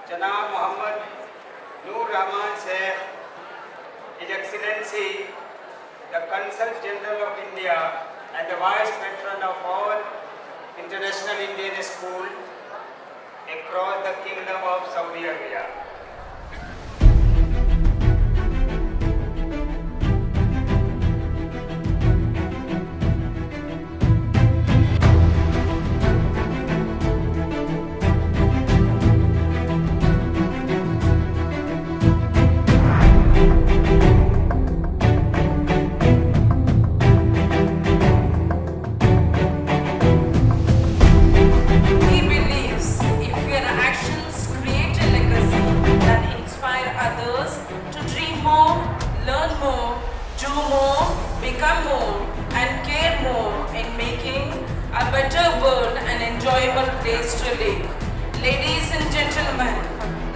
Janab Muhammad Noor Rahman Sheikh, His Excellency, the Consul General of India and the Vice Patron of all international Indian schools across the Kingdom of Saudi Arabia. Become more and care more in making a better world an enjoyable place to live. Ladies and gentlemen,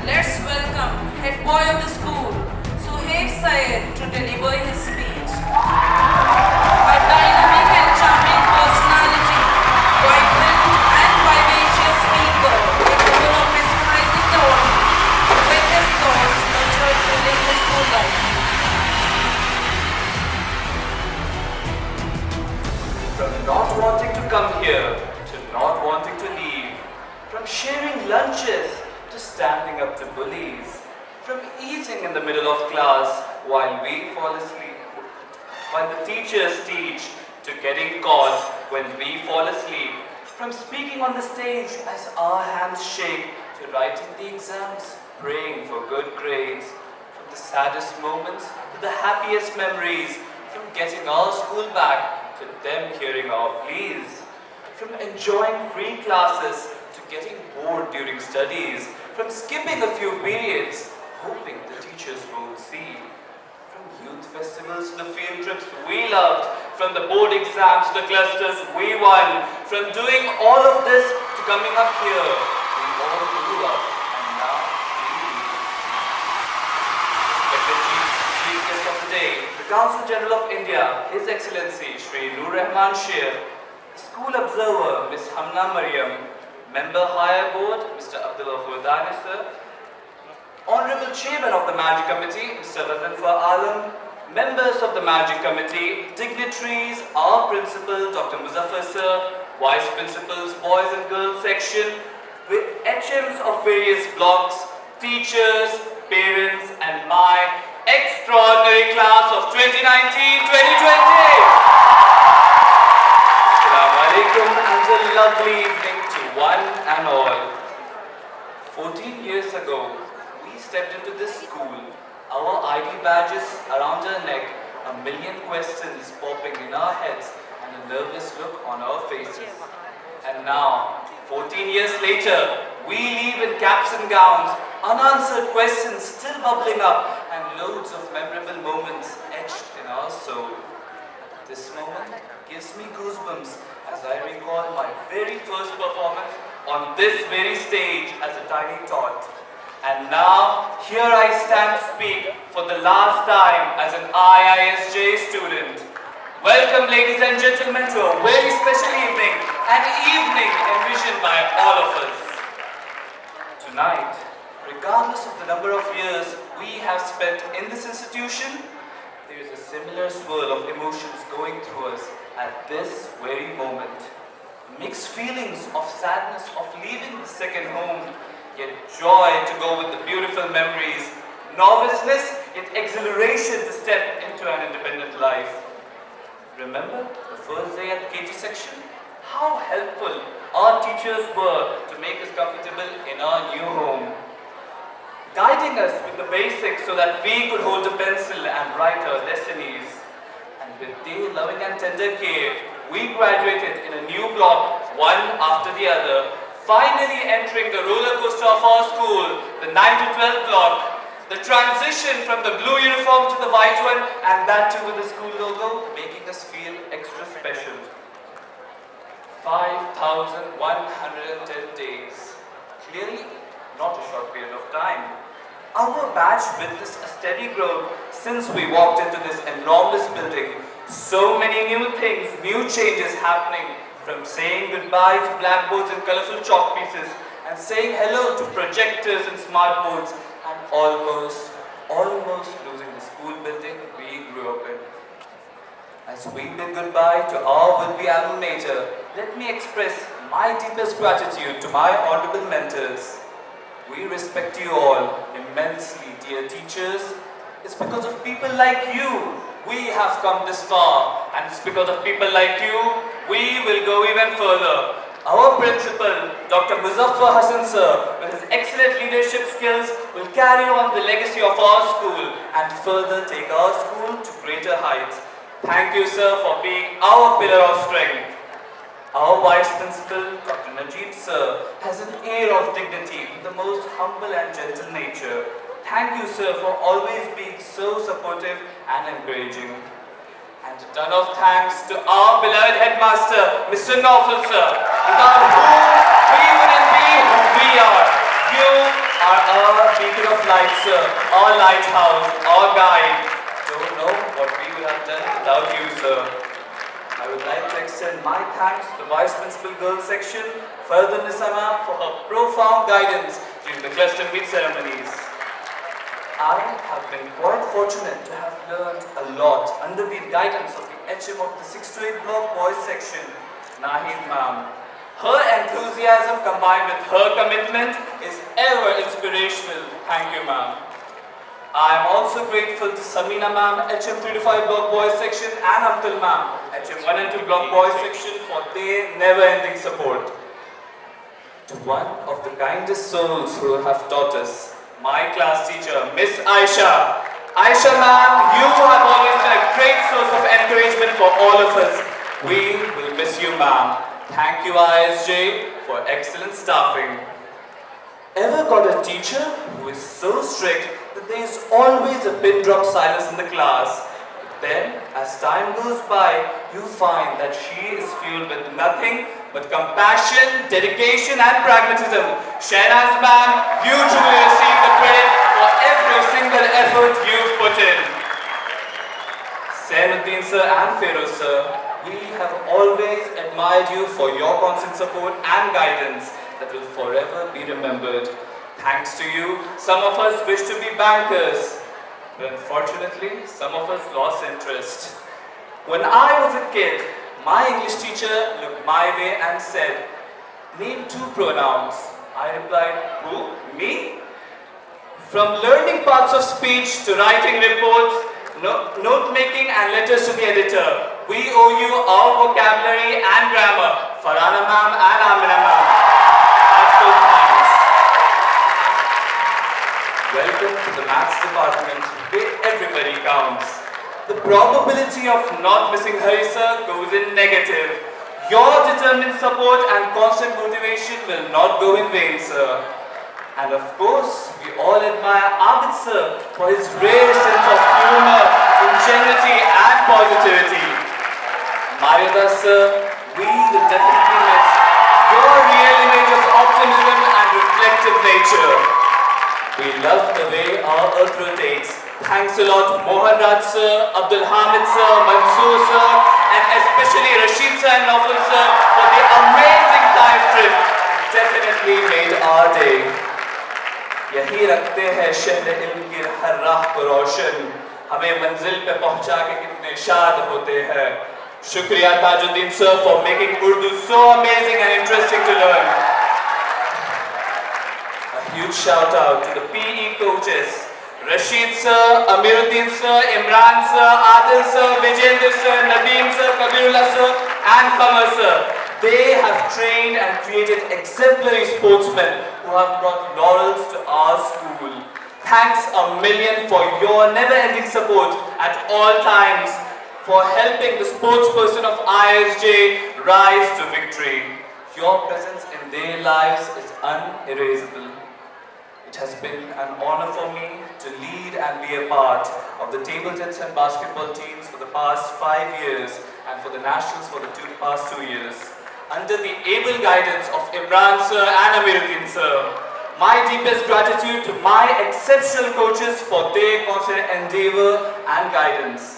let's welcome head boy of the school, Suhaib Syed, to deliver his speech. A dynamic and charming personality, vibrant and vivacious speaker, capable of mesmerizing the audience with his thoughts nurtured during his school life. From not wanting to come here to not wanting to leave, from sharing lunches to standing up to bullies, from eating in the middle of class while we fall asleep, while the teachers teach to getting caught when we fall asleep, from speaking on the stage as our hands shake to writing the exams, praying for good grades, from the saddest moments to the happiest memories, from getting our school back to them hearing our pleas, from enjoying free classes to getting bored during studies, from skipping a few periods, hoping the teachers won't see, from youth festivals to the field trips we loved, from the board exams to the clusters we won, from doing all of this to coming up here, we all grew up and now we leave. Chief guest of the day, the Consul General of India, His Excellency Shri Noor Rahman Sheikh, School Observer Ms. Hamna Mariam, Member Higher Board Mr. Abdullah Furdani sir, Honorable Chairman of the Magic Committee Mr. Razanfa Alam, Members of the Magic Committee, dignitaries, our Principal Dr. Muzaffar sir, Vice Principals, Boys and Girls Section, with HMs of various blocks, teachers, parents and my extraordinary class of 2019-2020. Assalamu alaikum and a lovely evening to one and all. 14 years ago, we stepped into this school, our ID badges around our neck, a million questions popping in our heads and a nervous look on our faces. And now, 14 years later, we leave in caps and gowns, unanswered questions still bubbling up, and loads of memorable moments etched in our soul. This moment gives me goosebumps as I recall my very first performance on this very stage as a tiny tot. And now, here I stand to speak for the last time as an IISJ student. Welcome, ladies and gentlemen, to a very special evening, an evening envisioned by all of us. Tonight, regardless of the number of years we have spent in this institution, there is a similar swirl of emotions going through us at this very moment. Mixed feelings of sadness of leaving the second home, yet joy to go with the beautiful memories, nervousness, yet exhilaration to step into an independent life. Remember the first day at the KG section? How helpful our teachers were to make us comfortable in our new home, guiding us with the basics so that we could hold a pencil and write our destinies. And with their loving and tender care, we graduated in a new block, one after the other, finally entering the roller coaster of our school, the 9 to 12 block, the transition from the blue uniform to the white one, and that too with the school logo, making us feel extra special. 5,110 days. Clearly, not a short period of time. Our batch witnessed a steady growth since we walked into this enormous building. So many new things, new changes happening, from saying goodbye to blackboards and colorful chalk pieces and saying hello to projectors and smart boards and almost losing the school building we grew up in. As we bid goodbye to our would-be alma mater, let me express my deepest gratitude to my honorable mentors. We respect you all immensely, dear teachers. It's because of people like you we have come this far, and it's because of people like you we will go even further. Our principal, Dr. Muzaffar Hassan sir, with his excellent leadership skills, will carry on the legacy of our school and further take our school to greater heights. Thank you, sir, for being our pillar of strength. Our Vice Principal, Dr. Najib sir, has an air of dignity with the most humble and gentle nature. Thank you, sir, for always being so supportive and encouraging. And a ton of thanks to our beloved headmaster, Mr. Naufal sir, without whom we wouldn't be who we are. You are our beacon of light, sir, our lighthouse, our guide. Don't know what we would have done without you, sir. I would like to extend my thanks to the Vice Principal Girls Section, Fardun Nisama, for her profound guidance during the cluster meet ceremonies. I have been quite fortunate to have learned a lot under the guidance of the HM of the 6 to 8 block boys section, Nahid ma'am. Her enthusiasm combined with her commitment is ever inspirational. Thank you, ma'am. I am also grateful to Samina ma'am, HM 3 to 5 block boys section, and Aaqil ma'am, HM 1 and 2 block boys section, for their never-ending support. To one of the kindest souls who have taught us, my class teacher, Miss Aisha. Aisha ma'am, you have always been a great source of encouragement for all of us. We will miss you, ma'am. Thank you, IISJ, for excellent staffing. Ever got a teacher who is so strict that there is always a pin drop silence in the class? Then, as time goes by, you find that she is fueled with nothing but compassion, dedication and pragmatism. Shahnaz ma'am, you truly receive the credit for every single effort you've put in. Sainuddin sir and Feroz sir, we have always admired you for your constant support and guidance that will forever be remembered. Thanks to you, some of us wish to be bankers, but unfortunately, some of us lost interest. When I was a kid, my English teacher looked my way and said, "Name 2 pronouns." I replied, "Who? Me?" From learning parts of speech to writing reports, note-making and letters to the editor, we owe you our vocabulary and grammar. Farhana ma'am and Amina ma'am. Heartfelt thanks. Welcome to the maths department, where everybody counts. The probability of not missing Hari sir goes in negative. Your determined support and constant motivation will not go in vain, sir. And of course, we all admire Aaqil sir for his rare sense of humor, ingenuity and positivity. Mariada sir, we will definitely miss your real image of optimism and reflective nature. We love the way our earth rotates. Thanks a lot Mohan Raj sir, Abdul Hamid sir, Mansoor sir, and especially Rashid sir and Naufal sir for the amazing time trip. Definitely made our day. यही रखते हैं शहर इल्म की हर राह को रोशन, हमें मंजिल पे पहुंचा के कितने शाद होते हैं. Shukriya Tajuddin sir for making Urdu so amazing and interesting to learn. A huge shout out to the PE coaches, Rashid sir, Amiruddin sir, Imran sir, Adil sir, Vijender sir, Nadeem sir, Kabirullah sir and Qamar sir. They have trained and created exemplary sportsmen who have brought laurels to our school. Thanks a million for your never-ending support at all times, for helping the sportsperson of IISJ rise to victory. Your presence in their lives is unerasable. It has been an honor for me to lead and be a part of the table tennis and basketball teams for the past 5 years and for the nationals for the past 2 years. Under the able guidance of Imran sir and Amiruddin sir. My deepest gratitude to my exceptional coaches for their constant endeavor and guidance.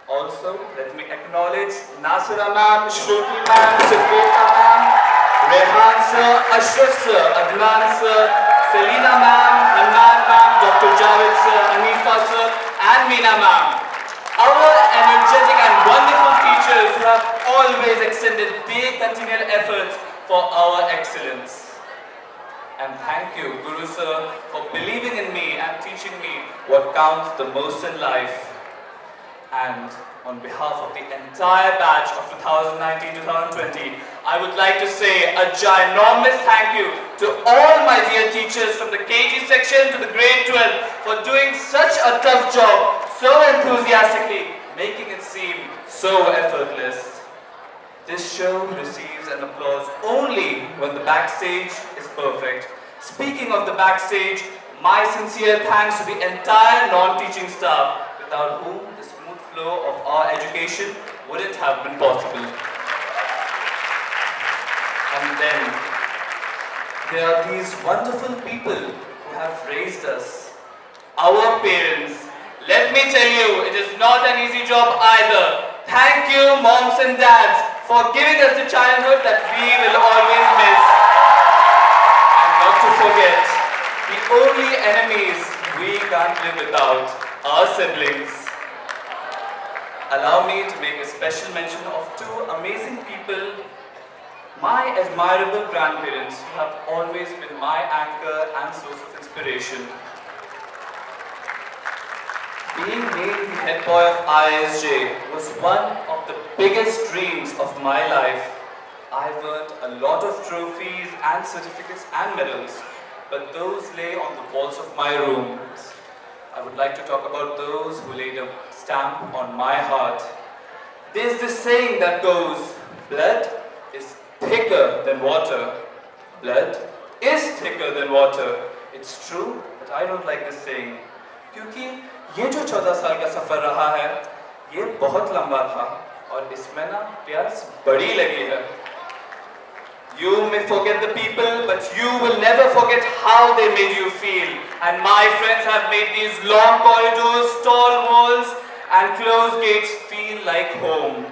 Also, let me acknowledge Nasira ma'am, Shruti ma'am, Siddiqa ma'am, Rehan sir, Ashraf sir, Adnan sir, Selina ma'am, Hanan ma'am, Dr. Javed sir, Hanifa sir, and Meena ma'am. Our energetic and wonderful teachers who have always extended their continual efforts for our excellence. And thank you, Guru sir, for believing in me and teaching me what counts the most in life. And on behalf of the entire batch of 2019-2020, I would like to say a ginormous thank you to all my dear teachers from the KG section to the grade 12 for doing such a tough job so enthusiastically, making it seem so effortless. This show receives an applause only when the backstage is perfect. Speaking of the backstage, my sincere thanks to the entire non-teaching staff, without whom the smooth flow of our education wouldn't have been possible. And then, there are these wonderful people who have raised us. Our parents. Let me tell you, it is not an easy job either. Thank you, moms and dads, for giving us the childhood that we will always miss. And not to forget, the only enemies we can't live without, our siblings. Allow me to make a special mention of two amazing people, my admirable grandparents who have always been my anchor and source of inspiration. Being named the head boy of IISJ was one of the biggest dreams of my life. I've earned a lot of trophies and certificates and medals, but those lay on the walls of my room. I would like to talk about those who laid a stamp on my heart. There's this saying that goes, blood is thicker than water. Blood is thicker than water. It's true, but I don't like this saying. क्योंकि ये जो 14 साल का सफर रहा है, ये बहुत लंबा था और इसमें ना प्यास बड़ी लगी है. You may forget the people, but you will never forget how they made you feel. And my friends have made these long corridors, tall walls, and closed gates feel like home.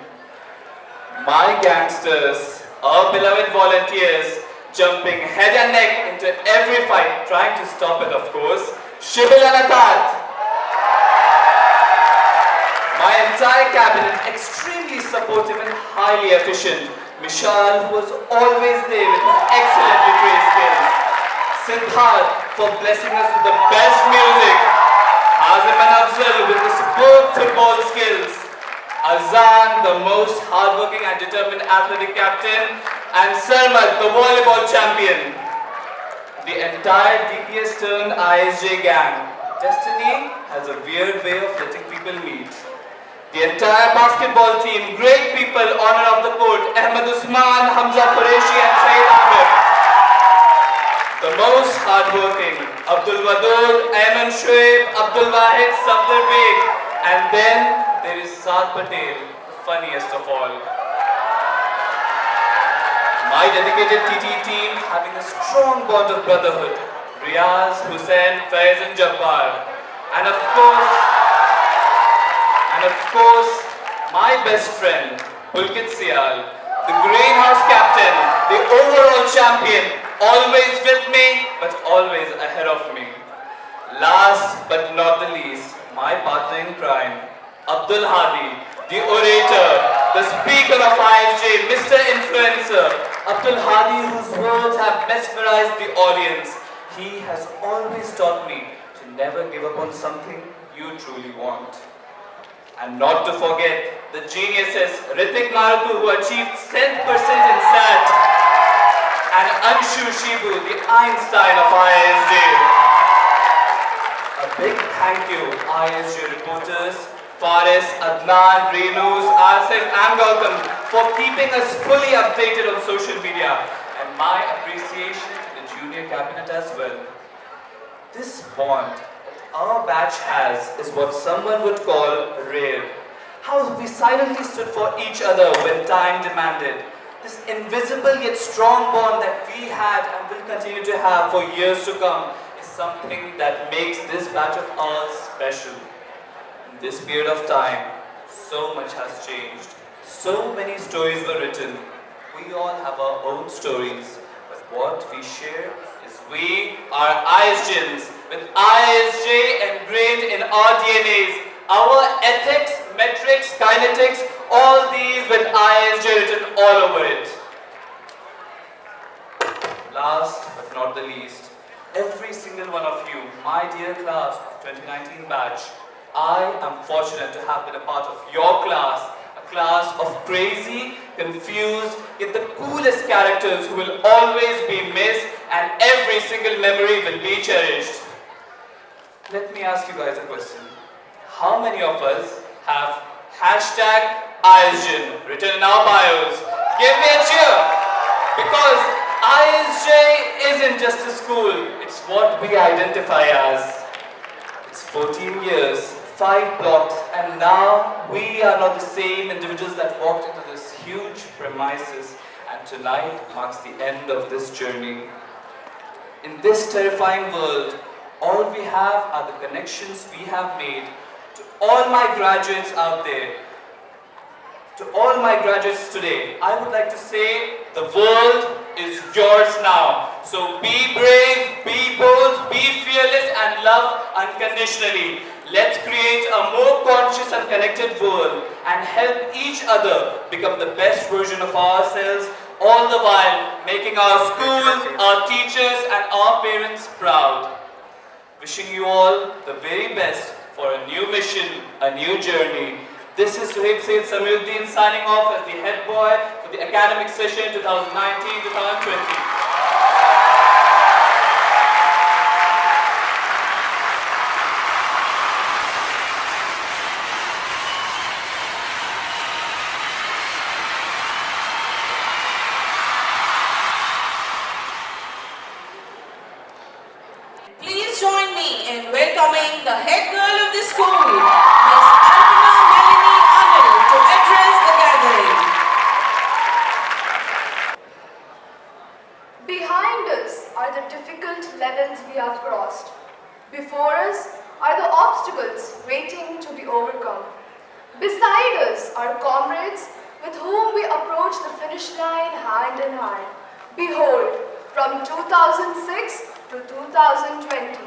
My gangsters, our beloved volunteers, jumping head and neck into every fight, trying to stop it, of course. Shibu and Talha. My entire cabinet, extremely supportive and highly efficient. Mishal, who was always there with his excellent literary skills. Siddharth, for blessing us with the best music. Hazim and Afzal with the superb football skills. Azan, the most hardworking and determined athletic captain. And Salman, the volleyball champion. The entire DPS turned IISJ gang. Destiny has a weird way of letting people meet. The entire basketball team, great people, honor of the court, Ahmed Usman, Hamza Qureshi and Saeed Ahmed. The most hardworking, Abdul Wadud, Ayman Shoaib, Abdul Wahid, Safdar Beg. And then there is Saad Patel, the funniest of all. My dedicated TT team having a strong bond of brotherhood. Riaz, Hussain, Faiz and Jabbar. And of course, my best friend, Pulkit Sial, the greenhouse captain, the overall champion, always with me, but always ahead of me. Last but not the least, my partner in crime, Abdul Hadi, the orator, the speaker of IISJ, Mr. Influencer. Abdul Hadi, whose words have mesmerized the audience. He has always taught me to never give up on something you truly want. And not to forget the geniuses Ritik Marutu, who achieved 10th percent in SAT, and Anshu Shibu, the Einstein of IISJ. A big thank you, IISJ reporters, Faris, Adnan, Renus, Asif and Gautam for keeping us fully updated on social media, and my appreciation to the junior cabinet as well. This bond that our batch has is what someone would call rare. How we silently stood for each other when time demanded. This invisible yet strong bond that we had and will continue to have for years to come is something that makes this batch of ours special. In this period of time, so much has changed. So many stories were written. We all have our own stories, but what we share is we are IISJians with IISJ ingrained in our DNAs. Our ethics, metrics, kinetics, all these with IISJ written all over it. Last but not the least, every single one of you, my dear class of 2019 batch, I am fortunate to have been a part of your class, a class of crazy, confused, yet the coolest characters who will always be missed and every single memory will be cherished. Let me ask you guys a question. How many of us have #IISJin written in our bios? Give me a cheer! Because IISJ isn't just a school, it's what we identify as. It's 14 years, 5 blocks, and now we are not the same individuals that walked into this huge premises, and tonight marks the end of this journey. In this terrifying world, all we have are the connections we have made. To all my graduates out there, to all my graduates today, I would like to say the world is yours now. So be brave, be bold, be fearless and love unconditionally. Let's create a more conscious and connected world and help each other become the best version of ourselves, all the while making our schools, our teachers and our parents proud. Wishing you all the very best for a new mission, a new journey. This is Suhaib Said Samiruddin signing off as the head boy for the academic session 2019-2020. Please join me in welcoming the head girl of the school, to address the gathering. Behind us are the difficult levels we have crossed. Before us are the obstacles waiting to be overcome. Beside us are comrades with whom we approach the finish line hand in hand. Behold, from 2006 to 2020,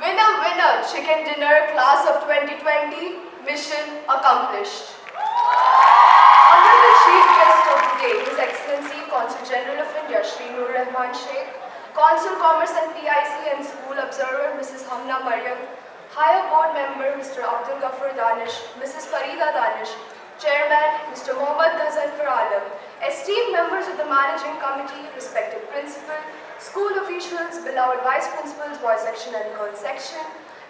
winner, winner, chicken dinner, class of 2020, mission accomplished. Honorable Chief Guest of the day, His Excellency Consul General of India, Shri Nur Rahman Sheikh, Consul Commerce and PIC and School Observer, Mrs. Hamna Maryam, Higher Board Member, Mr. Abdul Ghaffar Danish, Mrs. Farida Danish, Chairman, Mr. Mohammad Ghazanfar Alam, esteemed members of the Managing Committee, respected Principal, school officials, beloved Vice Principals, Boys Section and Girls Section,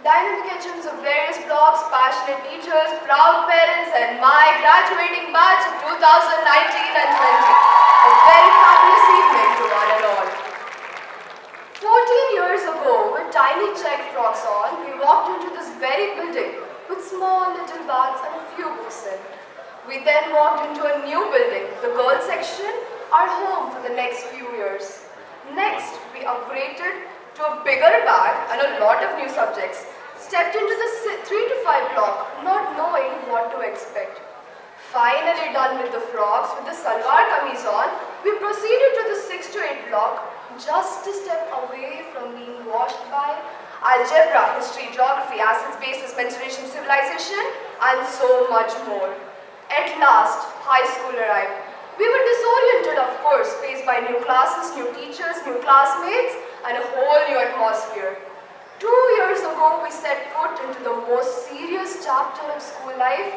dynamic agents of various blocks, passionate teachers, proud parents, and my graduating batch of 2019 and 20. A very fabulous evening to one and all. 14 years ago, with tiny check frocks on, we walked into this very building with small little bags and a few books in. We then walked into a new building, the girls section, our home for the next few years. Next, we upgraded to a bigger bag and a lot of new subjects. Stepped into the 3 to 5 block, not knowing what to expect. Finally done with the frocks, with the salwar kameez on, we proceeded to the 6 to 8 block, just a step away from being washed by algebra, history, geography, acids, bases, mensuration, civilization, and so much more. At last, high school arrived. We were disoriented, of course, faced by new classes, new teachers, new classmates, and a whole new atmosphere. 2 years ago, we set foot into the most serious chapter of school life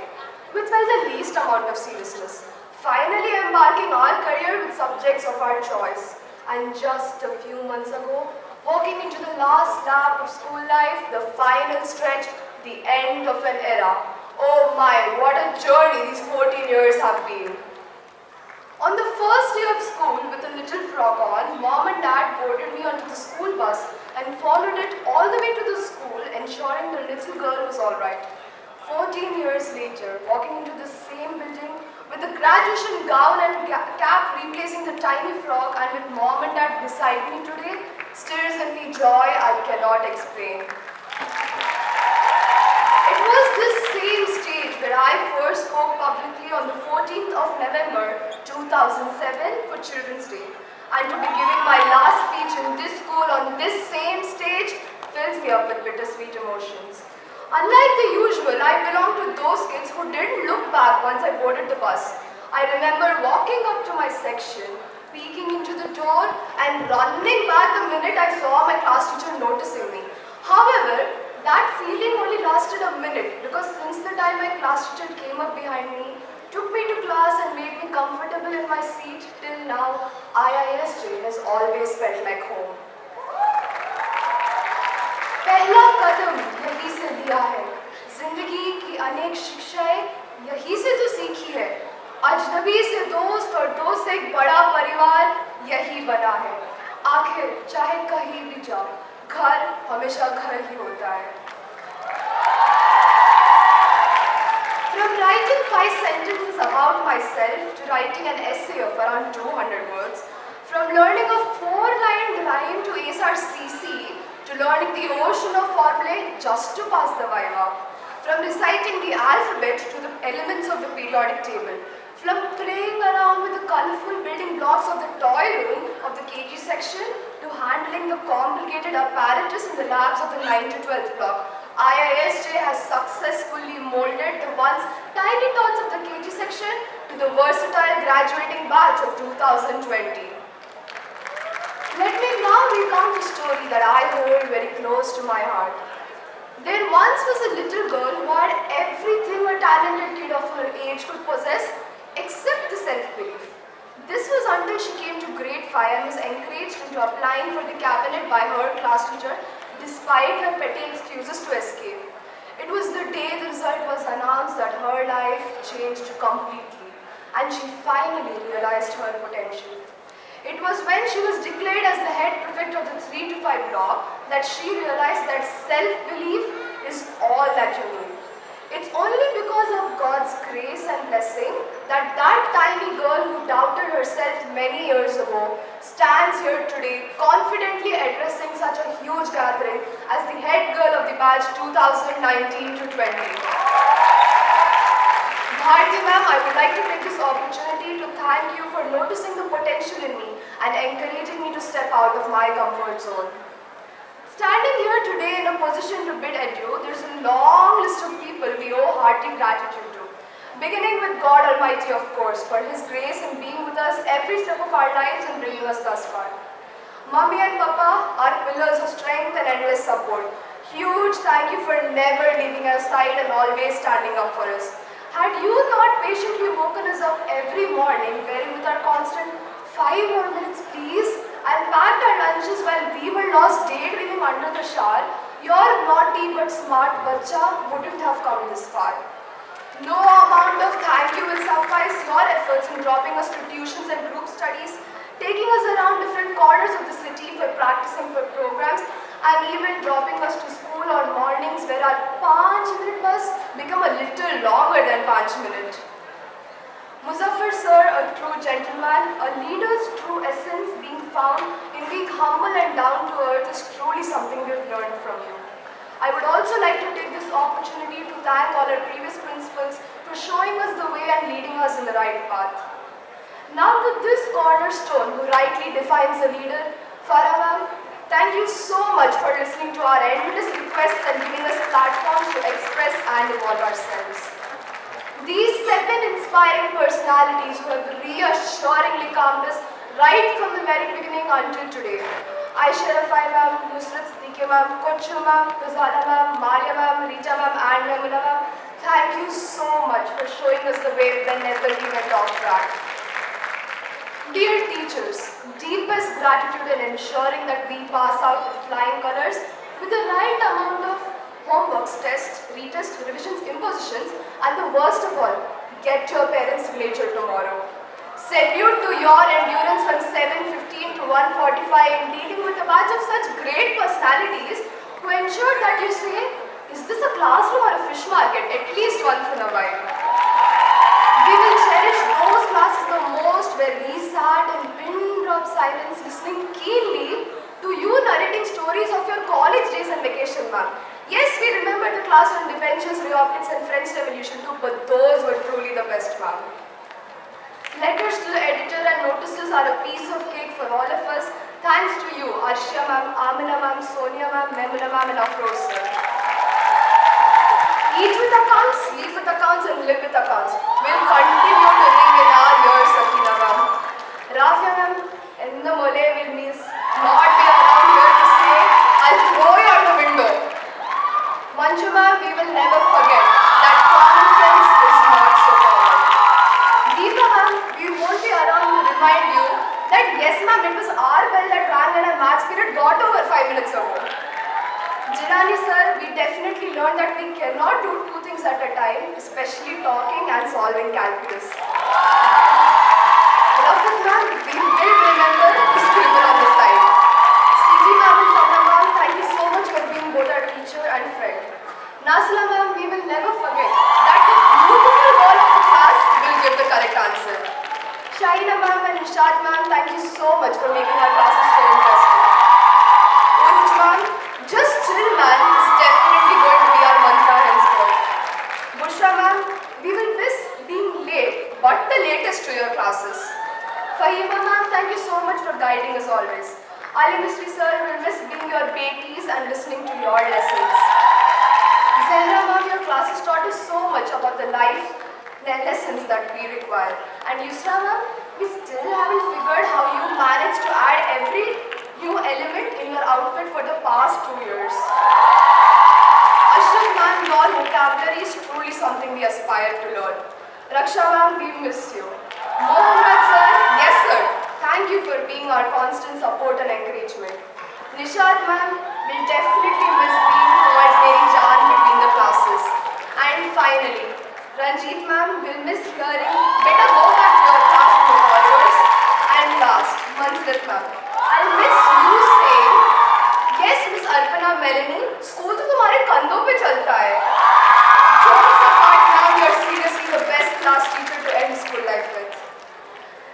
with the least amount of seriousness. Finally embarking our career with subjects of our choice. And just a few months ago, walking into the last lap of school life, the final stretch, the end of an era. Oh my, what a journey these 14 years have been. On the first day of school, with a little frock on, Mom and Dad boarded me onto the school bus and followed it all the way to the school, ensuring the little girl was alright. 14 years later, walking into the same building, with the graduation gown and cap replacing the tiny frock, and with Mom and Dad beside me today, stirs in me joy I cannot explain. It was this same stage where I first spoke publicly on the 14th of November 2007 for Children's Day. And to be giving my last speech in this school on this same stage fills me up with bittersweet emotions. Unlike the usual, I belong to those kids who didn't look back once I boarded the bus. I remember walking up to my section, peeking into the door and running back the minute I saw my class teacher noticing me. However, that feeling only lasted a minute because since the time my class teacher came up behind me, took me to class and made me comfortable in my seat, till now, IISJ has always felt like home. पहला कदम यहीं से लिया है, जिंदगी की अनेक शिक्षाएं यहीं से तो सीखी है, अजनबी से दोस्त और दोस्त से एक बड़ा परिवार यही बना है, आखिर चाहे कहीं भी जाओ, घर हमेशा घर ही होता है. From writing 5 sentences about myself to writing an essay of around 200 words, from learning a 4-line rhyme to ace our CC, to learning the ocean of formulae just to pass the Viva, from reciting the alphabet to the elements of the periodic table, from playing around with the colorful building blocks of the toy room of the KG section to handling the complicated apparatus in the labs of the 9 to 12th block, IISJ has successfully molded the once tiny tots of the KG section to the versatile graduating batch of 2020. Let me now recount a story that I hold very close to my heart. There once was a little girl who had everything a talented kid of her age could possess except the self-belief. This was until she came to grade 5 and was encouraged into applying for the cabinet by her class teacher despite her petty excuses to escape. It was the day the result was announced that her life changed completely and she finally realized her potential. It was when she was declared as the head prefect of the 3 to 5 block that she realized that self-belief is all that you need. It's only because of God's grace and blessing that tiny girl who doubted herself many years ago stands here today confidently addressing such a huge gathering as the head girl of the batch 2019 to 20. Bharti ma'am, I would like to take this opportunity to thank you for noticing the potential in me and encouraging me to step out of my comfort zone. Standing here today in a position to bid adieu, there is a long list of people we owe hearty gratitude to. Beginning with God Almighty, of course, for His grace in being with us every step of our lives and bringing us thus far. Mummy and Papa are pillars of strength and endless support. Huge thank you for never leaving us aside and always standing up for us. Had you not patiently woken us up every morning, bearing with our constant 5 more minutes please, and packed our lunches while we were lost daydreaming under the shower, your naughty but smart bacha wouldn't have come this far. No amount of thank you will suffice your efforts in dropping us to tuitions and group studies, taking us around different corners of the city for practicing for programs, and even dropping us to school on mornings where our 5-minute bus become a little longer than 5 minutes. Muzaffar sir, a true gentleman, a leader's true essence being found in being humble and down to earth is truly something we've learned from you. I would also like to take this opportunity to thank all our previous principals for showing us the way and leading us in the right path. Now to this cornerstone who rightly defines a leader, Farah ma'am, thank you so much for listening to our endless requests and giving us platforms to express and evolve ourselves. These 7 inspiring personalities who have reassuringly calmed us right from the very beginning until today. Aisha Rafai ma'am, Nusrat Siddiqui ma'am, Kochu ma'am, Rizala ma'am, Maria ma'am, Rita ma'am and Ramuna ma'am, thank you so much for showing us the way whenever we went off track. Dear teachers, deepest gratitude in ensuring that we pass out with flying colors with the right amount of homeworks, tests, retests, revisions, impositions, and the worst of all, get your parents' signature tomorrow. Salute to your endurance from 7:15 to 1:45 in dealing with a batch of such great personalities who ensure that you say, is this a classroom or a fish market, at least once in a while. We will cherish those classes the most where we sat in pin-drop silence listening keenly to you narrating stories of your college days and vacation, ma'am. Yes, we remember the class on debenches, reoptics and French Revolution too, but those were truly the best, ma'am. Letters to the editor and notices are a piece of cake for all of us. Thanks to you, Arshia ma'am, Amina ma'am, Sonia ma'am, Memuna ma'am, and Afroz sir. Eat with accounts, sleep with accounts, and live with accounts. We'll continue to ring in our ears, Sakina ma'am. Rafia ma'am, in the mole will means not be around here to say, I'll throw you out the window. Manju ma'am, we will never forget that common sense is not so common. Deepa ma'am, we won't be around to remind you that yes ma'am, it was our bell that rang and our maths period got over 5 minutes ago. Jilani sir, we definitely learned that we cannot do two things at a time, especially talking and solving calculus. Rafat ma'am, we will remember the scribble on the side. CG ma'am and Samna ma'am, thank you so much for being both our teacher and friend. Nasla ma'am, we will never forget that the beautiful wall of the class will give the correct answer. Shaina ma'am and Nishad ma'am, thank you so much for making our classes so interesting. Uruj ma'am, just chill man is definitely going to be our mantra henceforth. Bushra ma'am, we will miss being late, but the latest to your classes. Fahima ma'am, thank you so much for guiding us always. Ali Mystery sir, will miss being your babies and listening to your lessons. Zahra ma'am, your classes taught us so much about the life lessons that we require. And Yusra ma'am, we still haven't figured how you managed to add every new element in your outfit for the past 2 years. Ashraf ma'am, your vocabulary is truly something we aspire to learn. Raksha ma'am, we miss you. Mohammed sir, yes sir, thank you for being our constant support and encouragement. Nishad ma'am, will definitely miss being called Mary Jaan between the classes. And finally, Ranjit ma'am will miss hearing better go back to your class in the corridors. And last, Manzilat ma'am, I'll miss you saying, yes Miss Arpana Melanie, school to tumhare kandon pe chalta hai. Jokes apart now, you're seriously the best class teacher to end school life with.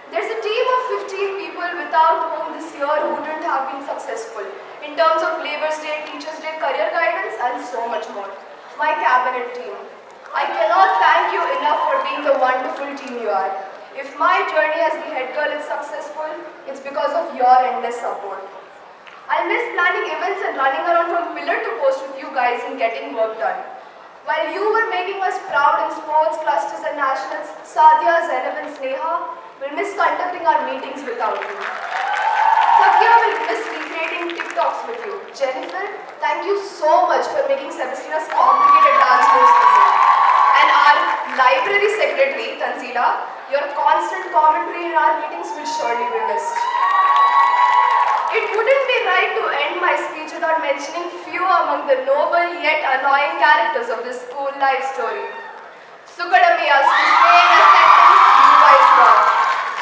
There's a team of 15 people without whom this year wouldn't have been successful in terms of Labour's Day, Teachers' Day, career guidance and so much more. My cabinet team. I cannot thank you enough for being the wonderful team you are. If my journey as the head girl is successful, it's because of your endless support. I miss planning events and running around from pillar to post with you guys and getting work done. While you were making us proud in sports, clusters and nationals, Sadia, Zainab and Sneha will miss conducting our meetings without you. Takia will miss recreating TikToks with you. Jennifer, thank you so much for making Sebastina's complicated dance moves easy. And our library secretary, Tanzila, your constant commentary in our meetings will surely be missed. It wouldn't be right to end my speech without mentioning few among the noble yet annoying characters of this school life story. Sukadamiyas, to say in a sentence, you guys rock.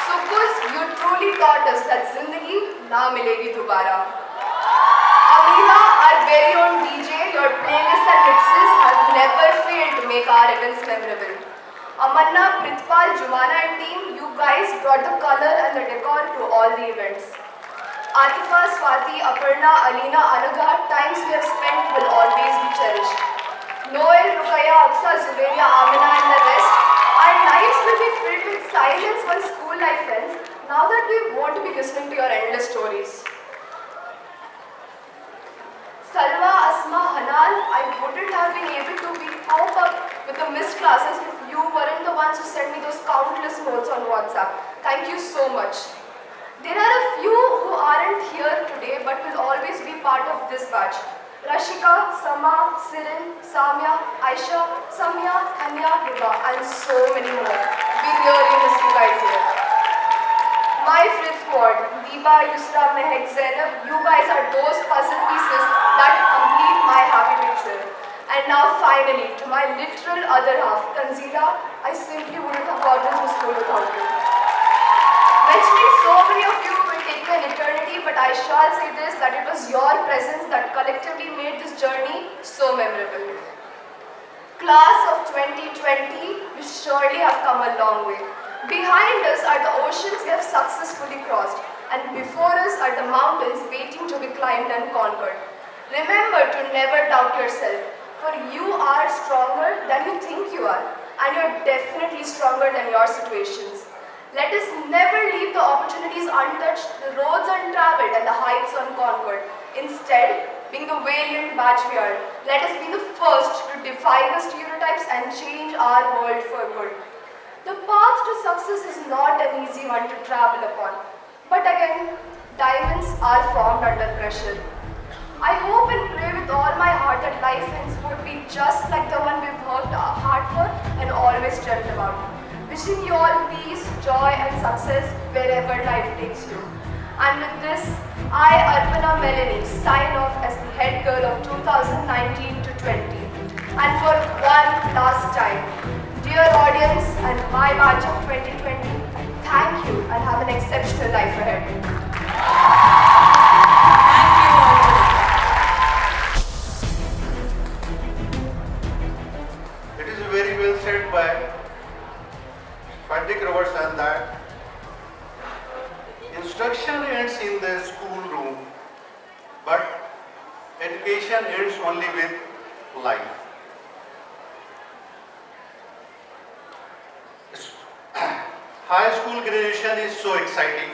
Sukus, you truly taught us that zindagi na milegi dobara. Amina, our very own DJ, your playlists and mixes have never failed to make our events memorable. Amanna, Pritpal, Jumana and team, you guys brought the color and the decor to all the events. Atifa, Swati, Aparna, Alina, Anugha, times we have spent will always be cherished. Noel, Rukaya, Aksa, Zuberia, Amina and the rest, our lives will be filled with silence once school life ends, now that we won't be listening to your endless stories. Salwa, Asma, Hanan, I wouldn't have been able to cope up with the missed classes if you weren't the ones who sent me those countless notes on WhatsApp. Thank you so much. There are a few who aren't here today but will always be part of this batch. Rashika, Sama, Sirin, Samya, Aisha, Samya, Hanya, Hiba, and so many more. We really miss you guys here. My fifth squad, Deepa, Yusra, Mehek, Zainab, you guys are those puzzle pieces that complete my happy picture. And now finally, to my literal other half, Tanzila, I simply wouldn't have gotten through school without you. Mentioning so many of you will take me an eternity, but I shall say this, that it was your presence that collectively made this journey so memorable. Class of 2020, we surely have come a long way. Behind us are the oceans we have successfully crossed, and before us are the mountains waiting to be climbed and conquered. Remember to never doubt yourself, for you are stronger than you think you are, and you're definitely stronger than your situations. Let us never leave the opportunities untouched, the roads untraveled, and the heights unconquered. Instead, being the valiant batch we are, let us be the first to defy the stereotypes and change our world for good. The path to success is not an easy one to travel upon. But again, diamonds are formed under pressure. I hope and pray with all my heart that life henceforth be just like the one we've worked hard for and always dreamt about. Wishing you all peace, joy and success wherever life takes you. And with this, I, Arpana Melanie, sign off as the head girl of 2019 to 20. And for one last time, dear audience and my batch of 2020, thank you and have an exceptional life ahead. It is very well said by Patrick Robertson that instruction ends in the schoolroom, but education ends only with life. High school graduation is so exciting.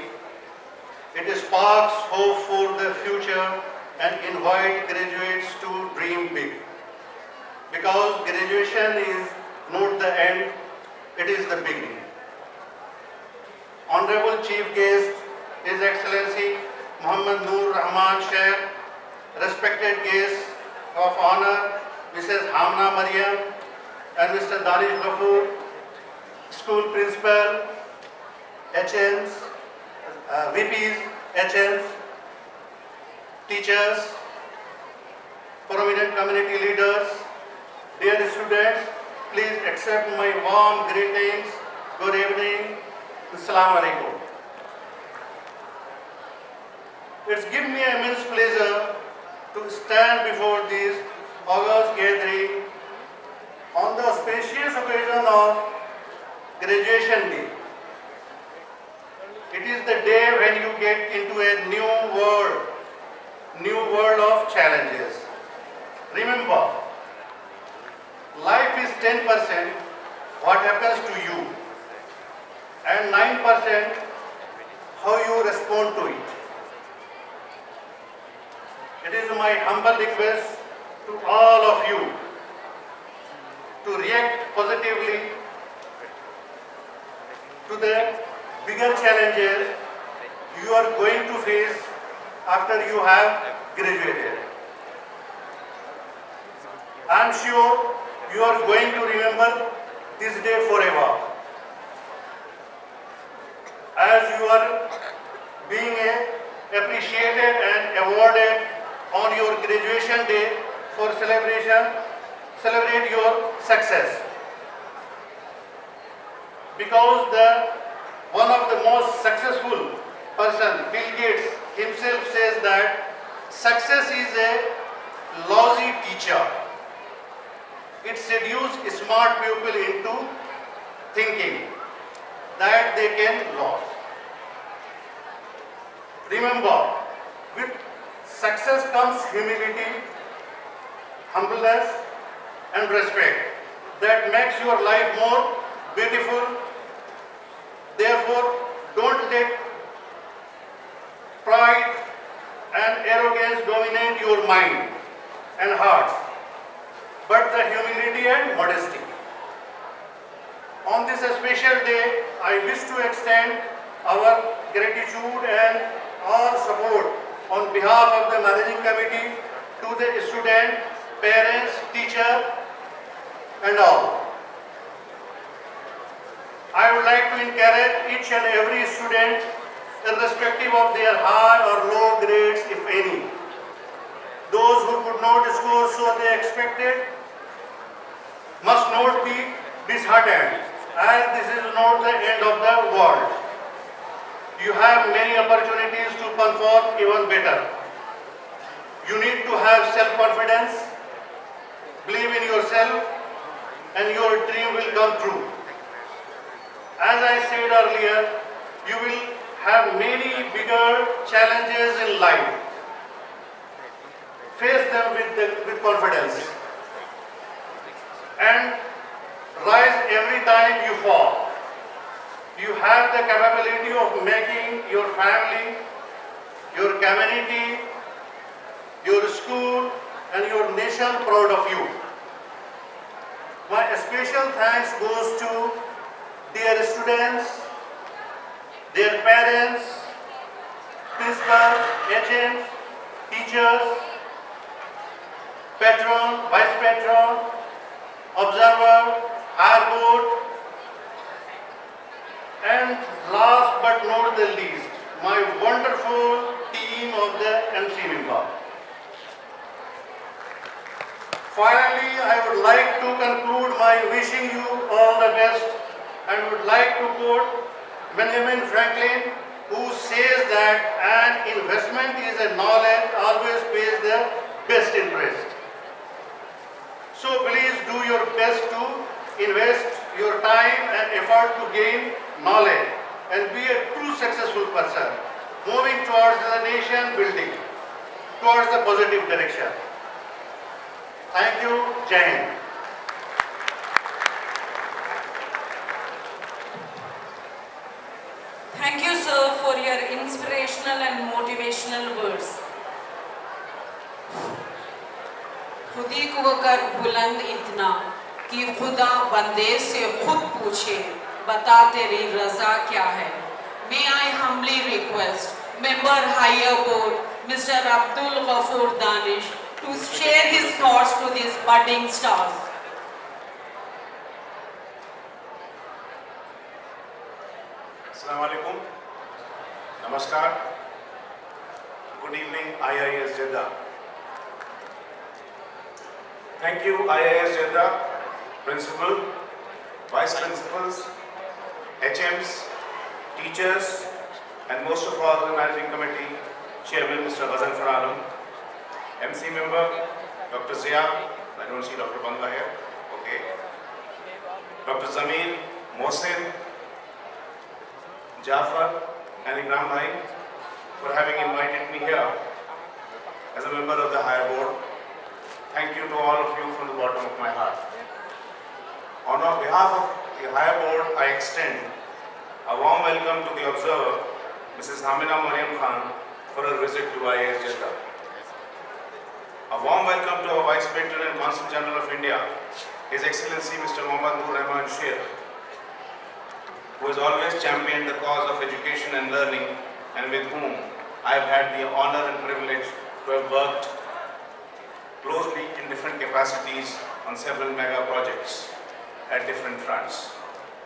It sparks hope for the future and invites graduates to dream big. Because graduation is not the end, it is the beginning. Honorable Chief Guest, His Excellency Muhammad Noor Rahman Sheikh, respected guests of honor, Mrs. Hamna Mariam and Mr. Danish Ghafoor, school principal, HMs, VPs, HMs, teachers, prominent community leaders, dear students, please accept my warm greetings. Good evening. Assalamu alaikum. It's given me immense pleasure to stand before this august gathering on the auspicious occasion of graduation day. It is the day when you get into a new world of challenges. Remember, life is 10% what happens to you and 9% how you respond to it. It is my humble request to all of you to react positively to the bigger challenges you are going to face after you have graduated. I am sure you are going to remember this day forever, as you are being appreciated and awarded on your graduation day for celebrate your success. Because one of the most successful person, Bill Gates himself says that success is a lousy teacher. It seduces smart people into thinking that they can lose. Remember, with success comes humility, humbleness and respect that makes your life more beautiful. Therefore, don't let pride and arrogance dominate your mind and heart, but the humility and modesty. On this special day, I wish to extend our gratitude and our support on behalf of the managing committee to the student, parents, teacher and all. I would like to encourage each and every student, irrespective of their high or low grades, if any. Those who could not score so they expected must not be disheartened, as this is not the end of the world. You have many opportunities to perform even better. You need to have self-confidence, believe in yourself, and your dream will come true. As I said earlier, you will have many bigger challenges in life. Face them with confidence and rise every time you fall. You have the capability of making your family, your community, your school and your nation proud of you. My special thanks goes to dear students, their parents, principal, agents, teachers, patron, vice patron, observer, higher board, and last but not the least, my wonderful team of the MC member. Finally, I would like to conclude by wishing you all the best and would like to quote Benjamin Franklin, who says that an investment is a knowledge always pays the best interest. So please do your best to invest your time and effort to gain knowledge and be a true successful person, moving towards the nation building, towards the positive direction. Thank you, Jai Hind. Thank you, sir, for your inspirational and motivational words. खुदी को कर बुलंद इतना कि खुदा बंदे से खुद पूछे बता तेरी रजा क्या है. May I humbly request Member Higher Board Mr. Abdul Ghafoor Danish to share his thoughts to these budding stars. Assalamu alaikum. Namaskar. Good evening, IISJ. Thank you, IISJ, Principal, Vice Principals, HMs, teachers, and most of all the Managing Committee, Chairman Mr. Ghazan Faralam, MC Member, Dr. Zia, I don't see Dr. Banga here, okay, Dr. Zameen, Mohsin, Jafar, and Ikram Bhai for having invited me here as a member of the Higher Board. Thank you to all of you from the bottom of my heart. On behalf of the Higher Board, I extend a warm welcome to the observer, Mrs. Hamina Mariam Khan, for her visit to IISJ. A warm welcome to our Vice Patron and Consul General of India, His Excellency Mr. Mohammad Nur Rahman Sheikh, who has always championed the cause of education and learning, and with whom I have had the honor and privilege to have worked closely in different capacities on several mega projects at different fronts.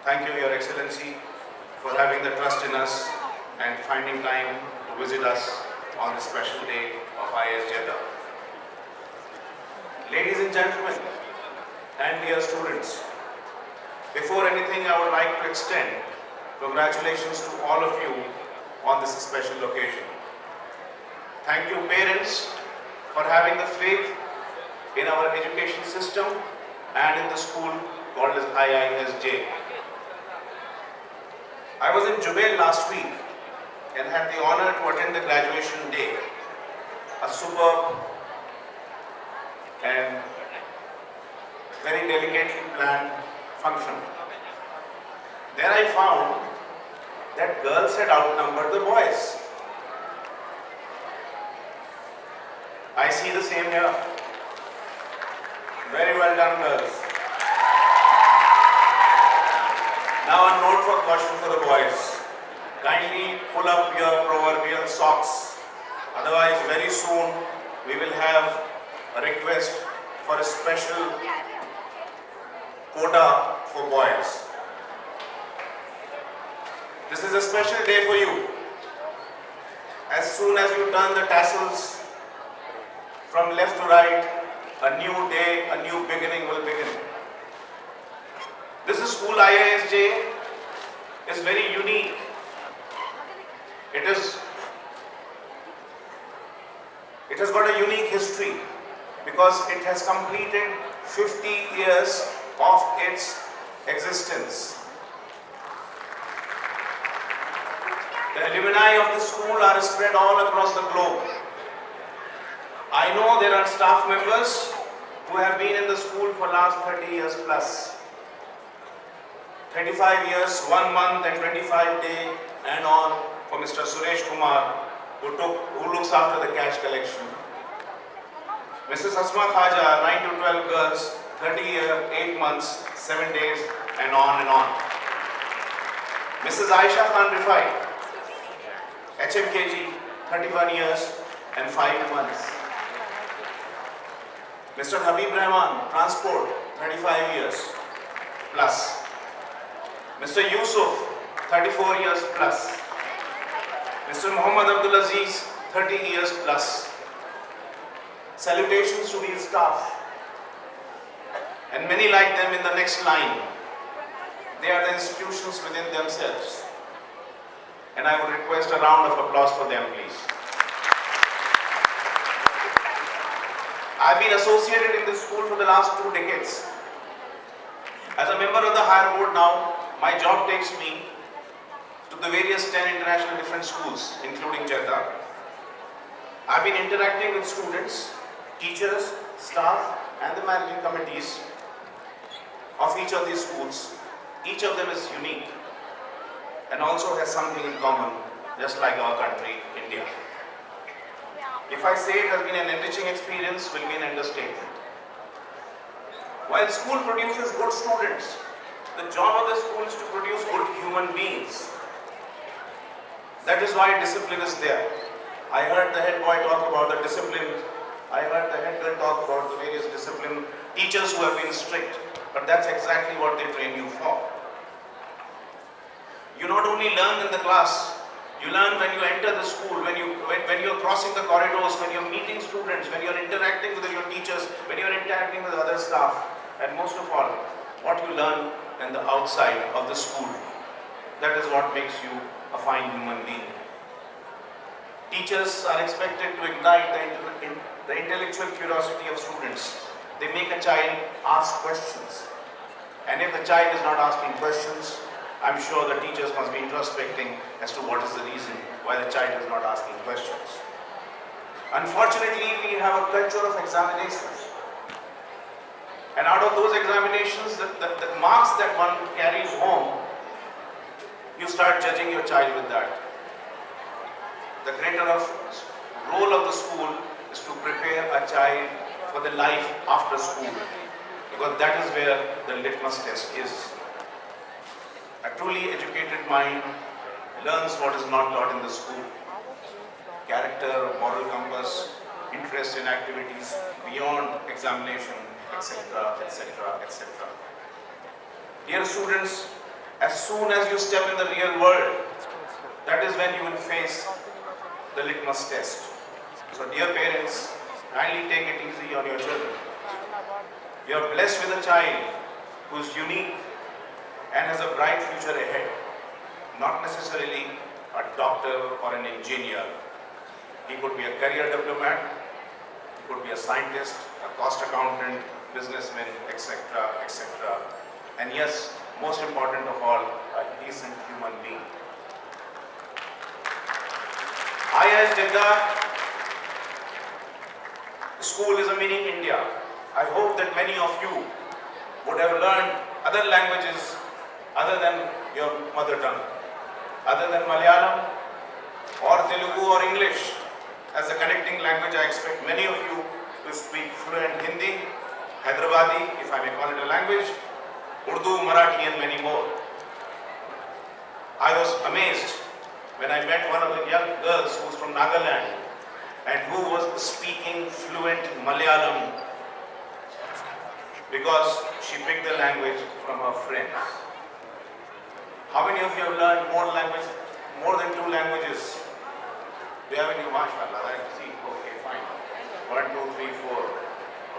Thank you, Your Excellency, for having the trust in us and finding time to visit us on this special day of IISJ. Ladies and gentlemen, and dear students, before anything, I would like to extend congratulations to all of you on this special occasion. Thank you, parents, for having the faith in our education system and in the school called as IISJ. I was in Jubail last week and had the honor to attend the graduation day, a superb and very delicately planned function. There I found that girls had outnumbered the boys. I see the same here. Very well done, girls. Now a note for caution for the boys. Kindly pull up your proverbial socks. Otherwise, very soon we will have a request for a special quota for boys. This is a special day for you. As soon as you turn the tassels from left to right, a new day, a new beginning will begin. This school IISJ is very unique. It has got a unique history because it has completed 50 years of its existence. The alumni of the school are spread all across the globe. I know there are staff members who have been in the school for last 30 years plus. 35 years, 1 month and 25 days and on for Mr. Suresh Kumar, who looks after the cash collection. Mrs. Asma Khaja, 9 to 12 girls, 30 years, 8 months, 7 days and on and on. Mrs. Aisha Khan Rifai, HMKG, 31 years and 5 months. Mr. Habib Rahman, Transport, 35 years plus. Mr. Yusuf, 34 years plus. Mr. Muhammad Abdul Aziz, 30 years plus. Salutations to these staff and many like them in the next line. They are the institutions within themselves. And I would request a round of applause for them, please. I've been associated in this school for the last 2 decades. As a member of the higher board now, my job takes me to the various 10 international different schools, including Jeddah. I've been interacting with students, teachers, staff, and the managing committees of each of these schools. Each of them is unique and also has something in common, just like our country, India. If I say it has been an enriching experience, will be an understatement. While school produces good students, the job of the school is to produce good human beings. That is why discipline is there. I heard the head boy talk about the discipline. I heard the head girl talk about the various discipline teachers who have been strict. But that's exactly what they train you for. You not only learn in the class, you learn when you enter the school, when you're crossing the corridors, when you're meeting students, when you're interacting with your teachers, when you're interacting with other staff, and most of all, what you learn in the outside of the school. That is what makes you a fine human being. Teachers are expected to ignite the intellectual curiosity of students. They make a child ask questions. And if the child is not asking questions, I'm sure the teachers must be introspecting as to what is the reason why the child is not asking questions. Unfortunately, we have a culture of examinations. And out of those examinations, the marks that one carries home, you start judging your child with that. The greater role of the school is to prepare a child for the life after school, because that is where the litmus test is. A truly educated mind learns what is not taught in the school. Character, moral compass, interest in activities beyond examination, etc., etc., etc. Dear students, as soon as you step in the real world, that is when you will face the litmus test. So dear parents, kindly take it easy on your children. You are blessed with a child who is unique and has a bright future ahead. Not necessarily a doctor or an engineer. He could be a career diplomat, he could be a scientist, a cost accountant, businessman, etc., etc. And yes, most important of all, a decent human being. IISJ school is a mini India. I hope that many of you would have learned other languages other than your mother tongue, other than Malayalam or Telugu or English. As a connecting language, I expect many of you to speak fluent Hindi, Hyderabadi, if I may call it a language, Urdu, Marathi and many more. I was amazed when I met one of the young girls who was from Nagaland and who was speaking fluent Malayalam because she picked the language from her friends. How many of you have learned more than 2 languages? Do you have any? MashaAllah, I see. Okay, fine. 1, 2, 3, 4.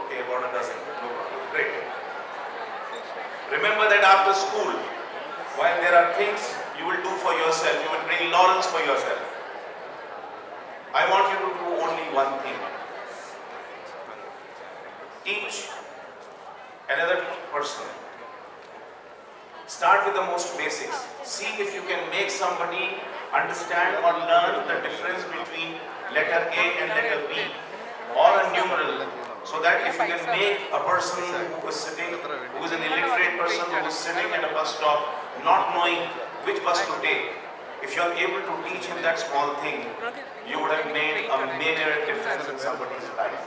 Okay, about a dozen. No problem. Great. Remember that after school, while there are things you will do for yourself, you will bring laurels for yourself. I want you to do only one thing. Teach another person. Start with the most basics. See if you can make somebody understand or learn the difference between letter A and letter B or a numeral So that if you can make a person who is sitting, who is an illiterate person who is sitting at a bus stop, not knowing which bus to take, if you are able to teach him that small thing, you would have made a major difference in somebody's life.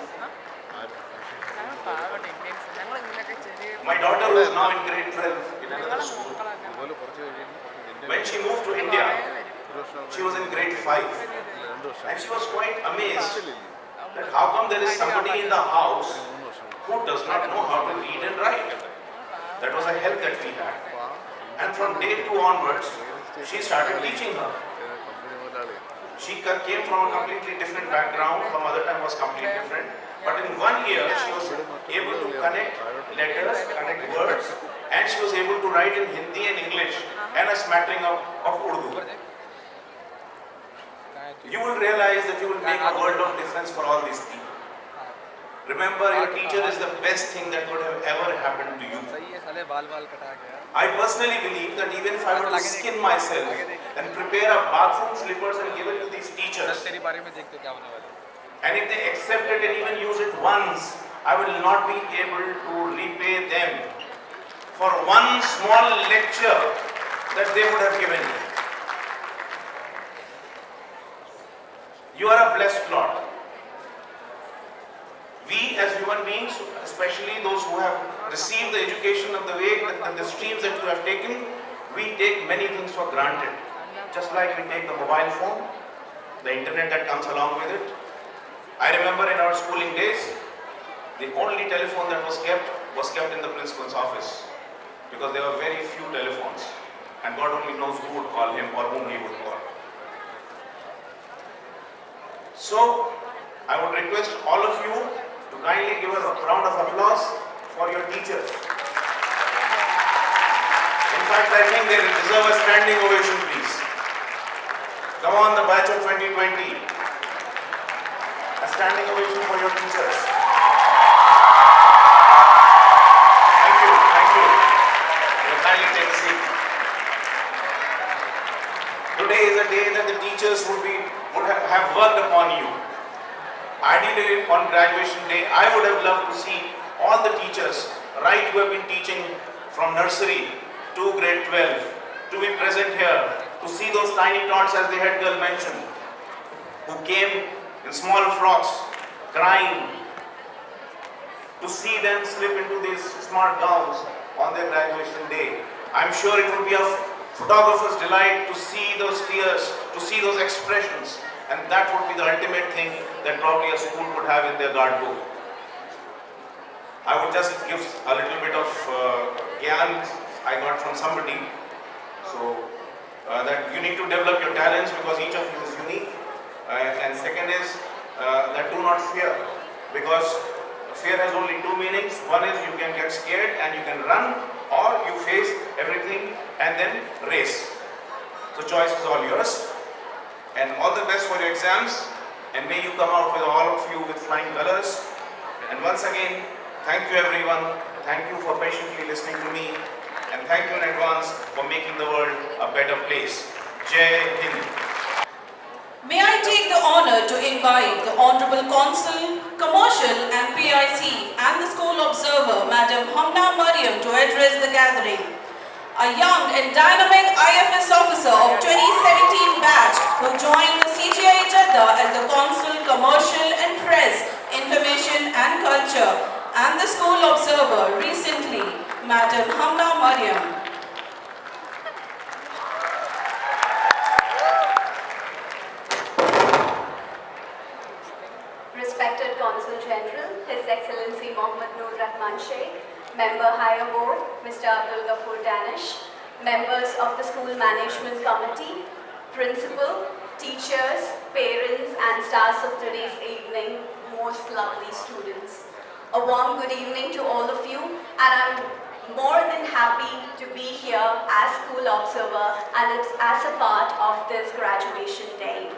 My daughter, who is now in grade 12 in another school, when she moved to India, she was in grade 5, and she was quite amazed that how come there is somebody in the house who does not know how to read and write. That was a help that we had. And from day 2 onwards, she started teaching her. She came from a completely different background, her mother tongue was completely different. But in 1 year, she was able to connect letters, connect words, and she was able to write in Hindi and English and a smattering of Urdu. You will realize that you will make a world of difference for all these people. Remember, your teacher is the best thing that could have ever happened to you. I personally believe that even if I were to skin myself and prepare a bathroom slippers and give it to these teachers, and if they accept it and even use it once, I will not be able to repay them for one small lecture that they would have given me. You are a blessed lot. We as human beings, especially those who have received the education of the way and the streams that you have taken, we take many things for granted. Just like we take the mobile phone, the internet that comes along with it. I remember in our schooling days, the only telephone that was kept in the principal's office, because there were very few telephones, and God only knows who would call him or whom he would call. So, I would request all of you to kindly give us a round of applause for your teachers. In fact, I think they deserve a standing ovation, please. Come on, the batch of 2020. A standing ovation for your teachers. Thank you, thank you. You kindly take a seat. Today is a day that the teachers would have worked upon you. Ideally, on graduation day, I would have loved to see all the teachers, right, who have been teaching from nursery to grade 12, to be present here, to see those tiny tots, as the head girl mentioned, who came in small frocks, crying, to see them slip into these smart gowns on their graduation day. I'm sure it would be a photographer's delight to see those tears, to see those expressions, and that would be the ultimate thing that probably a school could have in their guard book. I would just give a little bit of gyan I got from somebody. So that you need to develop your talents because each of you is unique. And second is that do not fear, because fear has only 2 meanings. One is you can get scared and you can run, or you face everything and then race. So choice is all yours. And all the best for your exams, and may you come out with all of you with flying colors. And once again, thank you everyone. Thank you for patiently listening to me, and thank you in advance for making the world a better place. Jai Hind. May I take the honor to invite the Honorable Consul, Commercial and PIC and the School Observer, Madam Hamna Mariam, to address the gathering. A young and dynamic IFS officer of 2017 batch who joined the CGI Jeddah as the Consul, Commercial and Press, Information and Culture and the School Observer recently, Madam Hamna Mariam. Respected Consul General, His Excellency Mohammad Noor Rahman Sheikh, Member Higher Board, Mr. Aaqil Faheem, members of the School Management Committee, Principal, teachers, parents and stars of today's evening, most lovely students. A warm good evening to all of you, and I'm more than happy to be here as School Observer and it's as a part of this graduation day.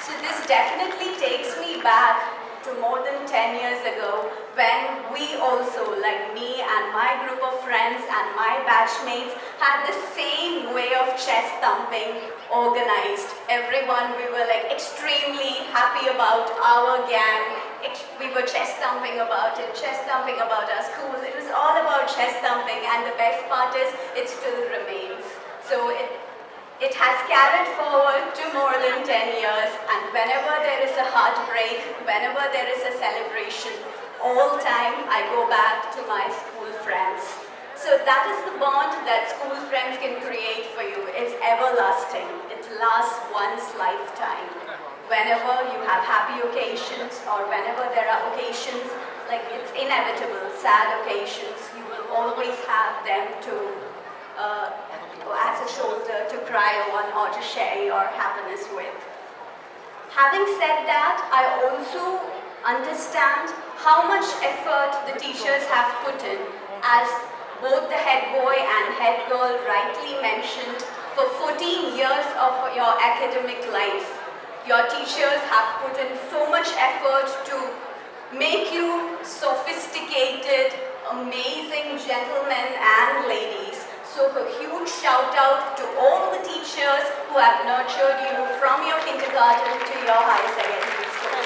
So this definitely takes me back to more than 10 years ago when we also, like me and my group of friends and my batchmates, had the same way of chest thumping organized. Everyone, we were like extremely happy about our gang. We were chest thumping about it, chest thumping about our school. It was all about chest thumping, and the best part is it still remains. So it has carried forward to more than 10 years, and whenever there is a heartbreak, whenever there is a celebration, all time I go back to my school friends. So that is the bond that school friends can create for you. It's everlasting. It lasts one's lifetime. Whenever you have happy occasions, or whenever there are occasions, like it's inevitable, sad occasions, you will always have them to as a shoulder to cry on or to share your happiness with. Having said that, I also understand how much effort the teachers have put in, as both the head boy and head girl rightly mentioned. For 14 years of your academic life, your teachers have put in so much effort to make you sophisticated, amazing gentlemen and ladies. So a huge shout out to all the teachers who have nurtured you from your kindergarten to your higher secondary school.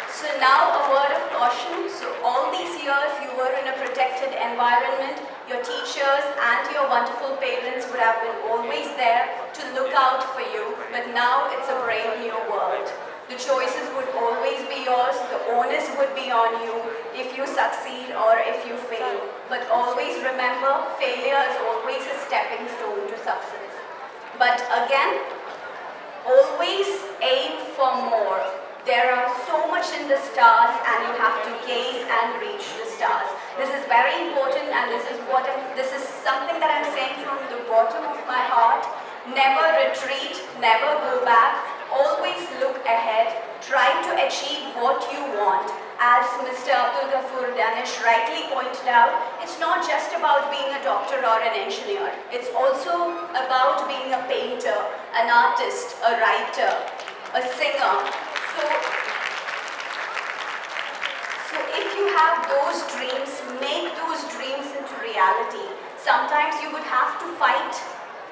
So now a word of caution. So all these years you were in a protected environment. Your teachers and your wonderful parents would have been always there to look out for you. But now it's a brave new world. The choices would always be yours. The onus would be on you if you succeed or if you fail. But always remember, failure is always a stepping stone to success. But again, always aim for more. There are so much in the stars, and you have to gaze and reach the stars. This is very important, and this is something that I'm saying from the bottom of my heart. Never retreat, never go back. Always look ahead. Try to achieve what you want. As Mr. Aaqil rightly pointed out, it's not just about being a doctor or an engineer. It's also about being a painter, an artist, a writer, a singer. So if you have those dreams, make those dreams into reality. Sometimes you would have to fight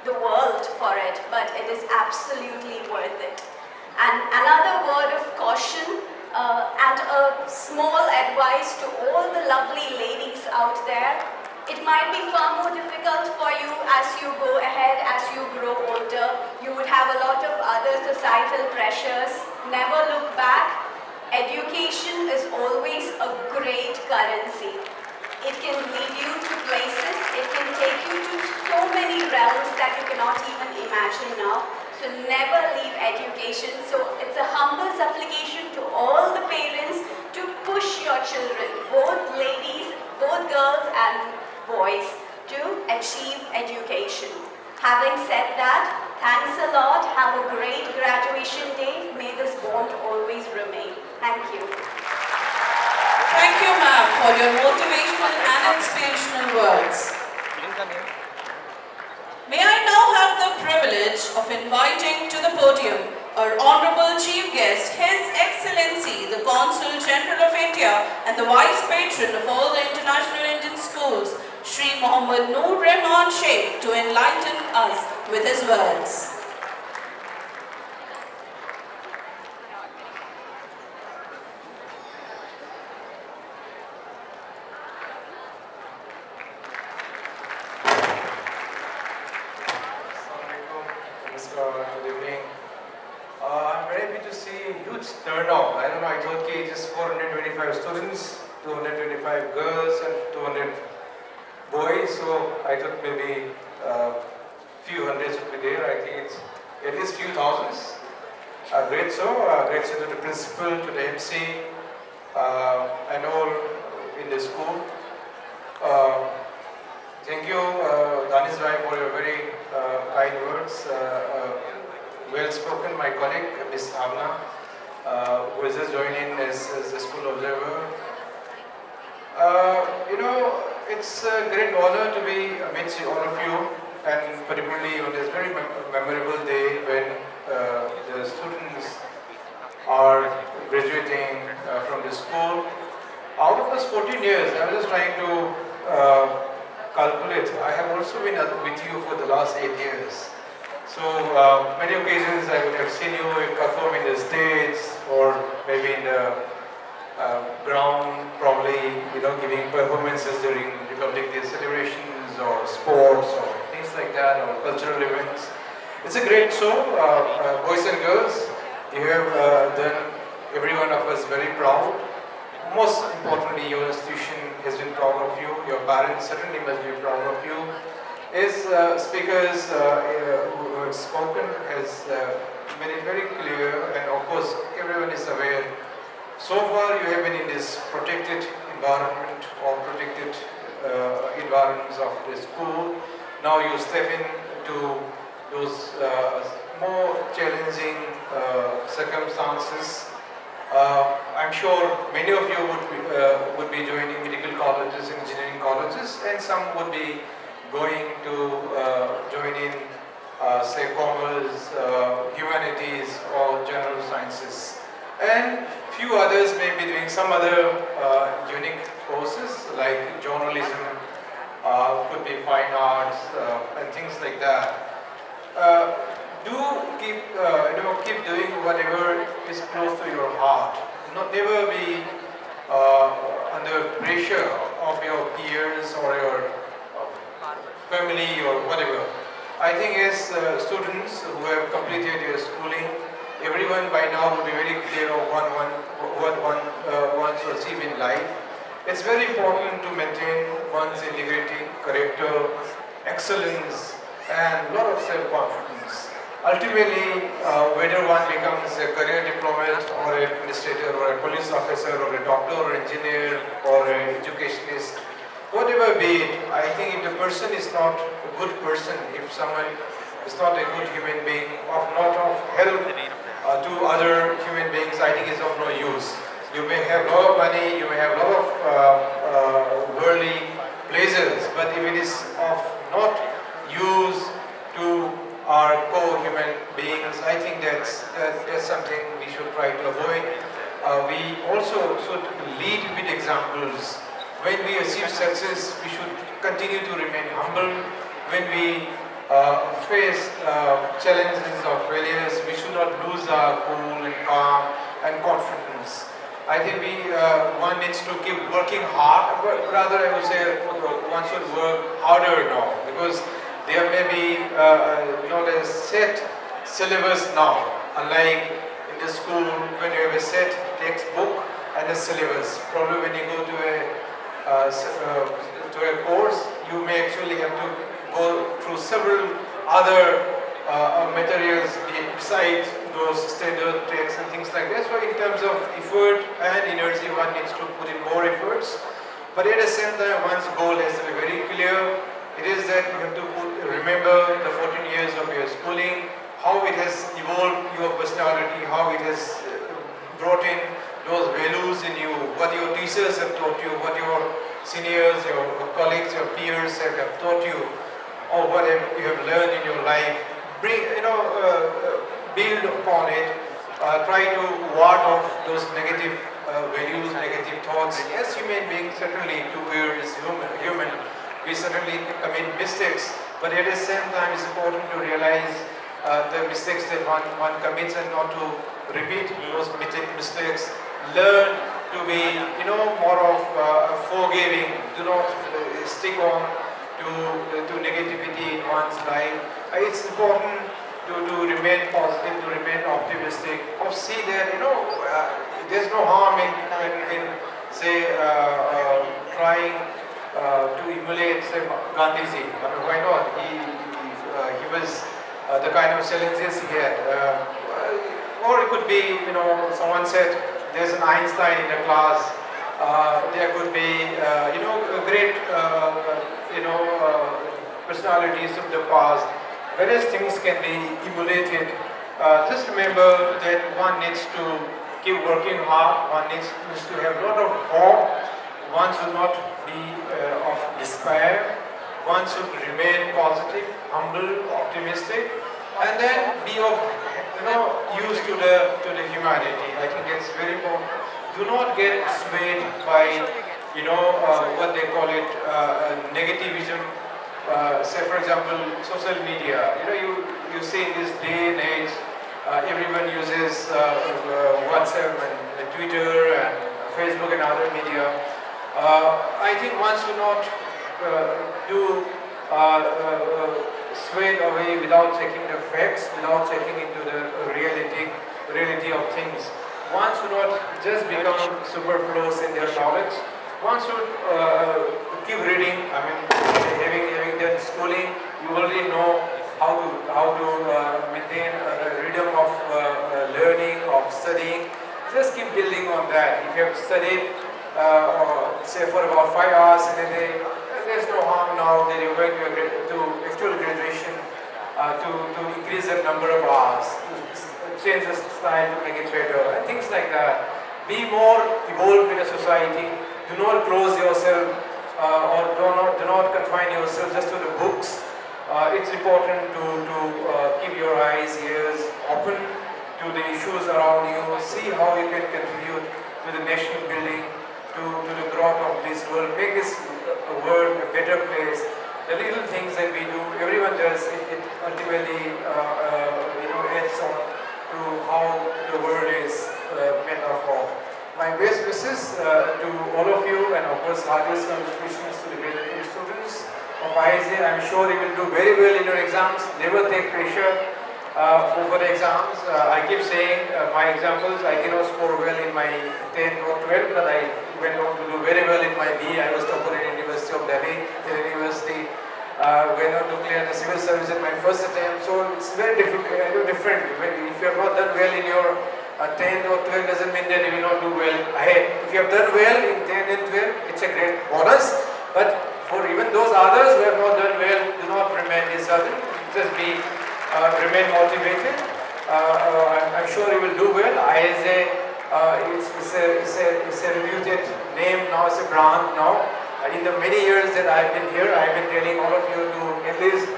the world for it, but it is absolutely worth it. And another word of caution and a small advice to all the lovely ladies out there. It might be far more difficult for you as you go ahead, as you grow older. You would have a lot of other societal pressures. Never look back. Education is always a great currency. It can lead you to places, it can take you to so many realms that you cannot even imagine now. So never leave education. So it's a humble supplication to all the parents to push your children, both ladies, both girls and boys, to achieve education. Having said that, thanks a lot. Have a great graduation day. May this bond always remain. Thank you. Thank you, ma'am, for your motivational and inspirational words. May I now have the privilege of inviting to the podium our Honorable Chief Guest, His Excellency, the Consul General of India and the Vice Patron of all the International Indian Schools, Shri Mohammad Noor Rahman Sheikh, to enlighten us with his words. Good evening. I'm very happy to see huge turnout. I don't know, I told you just 425 students, 225 girls and 200 boys, so I thought maybe few hundreds would be there. I think it's at least few thousands. Great show to the principal, to the MC, and all in the school. Thank you, Danish Rai, for your very kind words. Well spoken, my colleague, Ms. Amna, who has just joined in as a school observer. You know, it's a great honor to be amidst all of you, and particularly on this very memorable day when the students are years, I was just trying to calculate. I have also been with you for the last 8 years. So many occasions I would have seen you perform in the stage or maybe in the ground, probably giving performances during Republic Day celebrations or sports or things like that, or cultural events. It's a great show, boys and girls. You have done every one of us very proud. Most importantly, your institution has been proud of you. Your parents certainly must be proud of you. As speakers who have spoken has made it very clear, and of course everyone is aware. So far you have been in this protected environment or protected environments of the school. Now you step into those more challenging circumstances. I'm sure many of you would be joining medical colleges, engineering colleges, and some would be going to join in, say, commerce, humanities, or general sciences. And few others may be doing some other unique courses like journalism, could be fine arts, and things like that. Do keep doing whatever is close to your heart. Never be under pressure of your peers or your family or whatever. I think as students who have completed your schooling, everyone by now will be very clear of what one wants to achieve in life. It's very important to maintain one's integrity, character, excellence, and a lot of self-confidence. Ultimately, whether one becomes a career diplomat or an administrator or a police officer or a doctor or engineer or an educationist, whatever be it, I think if the person is not a good person, if someone is not a good human being, not of help to other human beings, I think it's of no use. You may have a lot of money, you may have a lot of worldly pleasures, but if it is of not use to our core human beings, I think that's something we should try to avoid. We also should lead with examples. When we achieve success, we should continue to remain humble. When we face challenges or failures, we should not lose our cool and calm and confidence. I think one needs to keep working hard, but rather I would say one should work harder now, because there may be not a set syllabus now, unlike in the school when you have a set textbook and a syllabus. Probably when you go to a course, you may actually have to go through several other materials besides those standard texts and things like that. So in terms of effort and energy, one needs to put in more efforts. But at the same time, one's goal has to be very clear. It is that you have to remember the 14 years of your schooling, how it has evolved your personality, how it has brought in those values in you, what your teachers have taught you, what your seniors, your colleagues, your peers have taught you, or what you have learned in your life. Build upon it. Try to ward off those negative values, negative thoughts. As human beings, certainly, we are human. We certainly commit mistakes, but at the same time, it's important to realize the mistakes that one commits and not to repeat those mistakes. Learn to be, more of forgiving. Do not stick on to negativity in one's life. It's important to remain positive, to remain optimistic, or see that there's no harm in say trying to emulate, say, Gandhiji. I mean, why not? He was the kind of challenges he had. Or it could be, someone said there's an Einstein in the class. There could be, great, personalities of the past. Various things can be emulated. Just remember that one needs to keep working hard. One needs to have a lot of hope. One should not be of despair. One should remain positive, humble, optimistic, and then be of use to the humanity. I think that's very important. Do not get swayed by what they call it, negativism. Say for example, social media. You see in this day and age, everyone uses WhatsApp and Twitter and Facebook and other media. I think one should not sway away without checking the facts, without checking into the reality of things. One should not just become superfluous in their knowledge. One should keep reading. I mean, having done schooling, you already know how to maintain a rhythm of learning, of studying. Just keep building on that. If you have studied, say for about 5 hours in a day, there's no harm now that you're going to actual graduation to increase the number of hours, to change the style to make it better, and things like that. Be more evolved in a society. Do not close yourself or do not confine yourself just to the books. It's important to keep your eyes, ears open to the issues around you. See how you can contribute to the nation building, to the growth of this world. Make this world a better place. The little things that we do, everyone does, it ultimately adds on to how the world is made up of. My best wishes to all of you, and of course hardest congratulations to the graduating students of IISJ. I'm sure you will do very well in your exams. Never take pressure for the exams. I keep saying my examples, I cannot score well in my 10th or 12th, but I went on to do very well in my B. I was topper in University of Delhi, University. Went on to clear the civil service in my first attempt. So it's very different. If you have not done well in your 10 or 12 doesn't mean that you will not do well ahead. If you have done well in 10 and 12, it's a great bonus. But for even those others who have not done well, do not remain disheartened. Just remain motivated. I'm sure you will do well. IISJ, it's a reputed name now, it's a brand now. In the many years that I've been here, I've been telling all of you to at least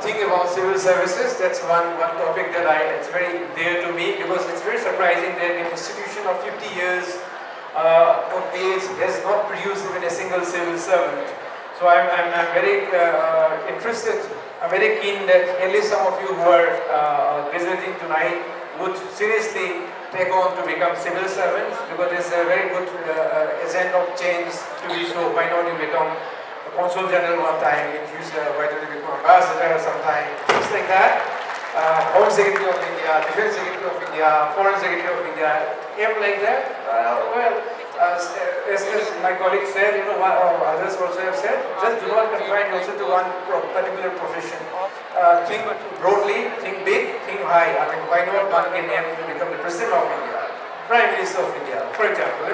think about civil services. That's one topic that it's very dear to me, because it's very surprising that an institution of 50 years of age has not produced even a single civil servant. So I'm very interested, I'm very keen that at least some of you who are visiting tonight would seriously take on to become civil servants, because it's a very good agent of change to be so. Why not you become a consul general one time in future? Why don't you become ambassador sometime? Things like that. Home Secretary of India, Defense Secretary of India, Foreign Secretary of India, aim like that. As my colleague said, others also have said, just do not confine yourself to one particular profession. Think broadly, think big, think high. I mean, why not one can aim to become the President of India, Prime Minister of India, for example.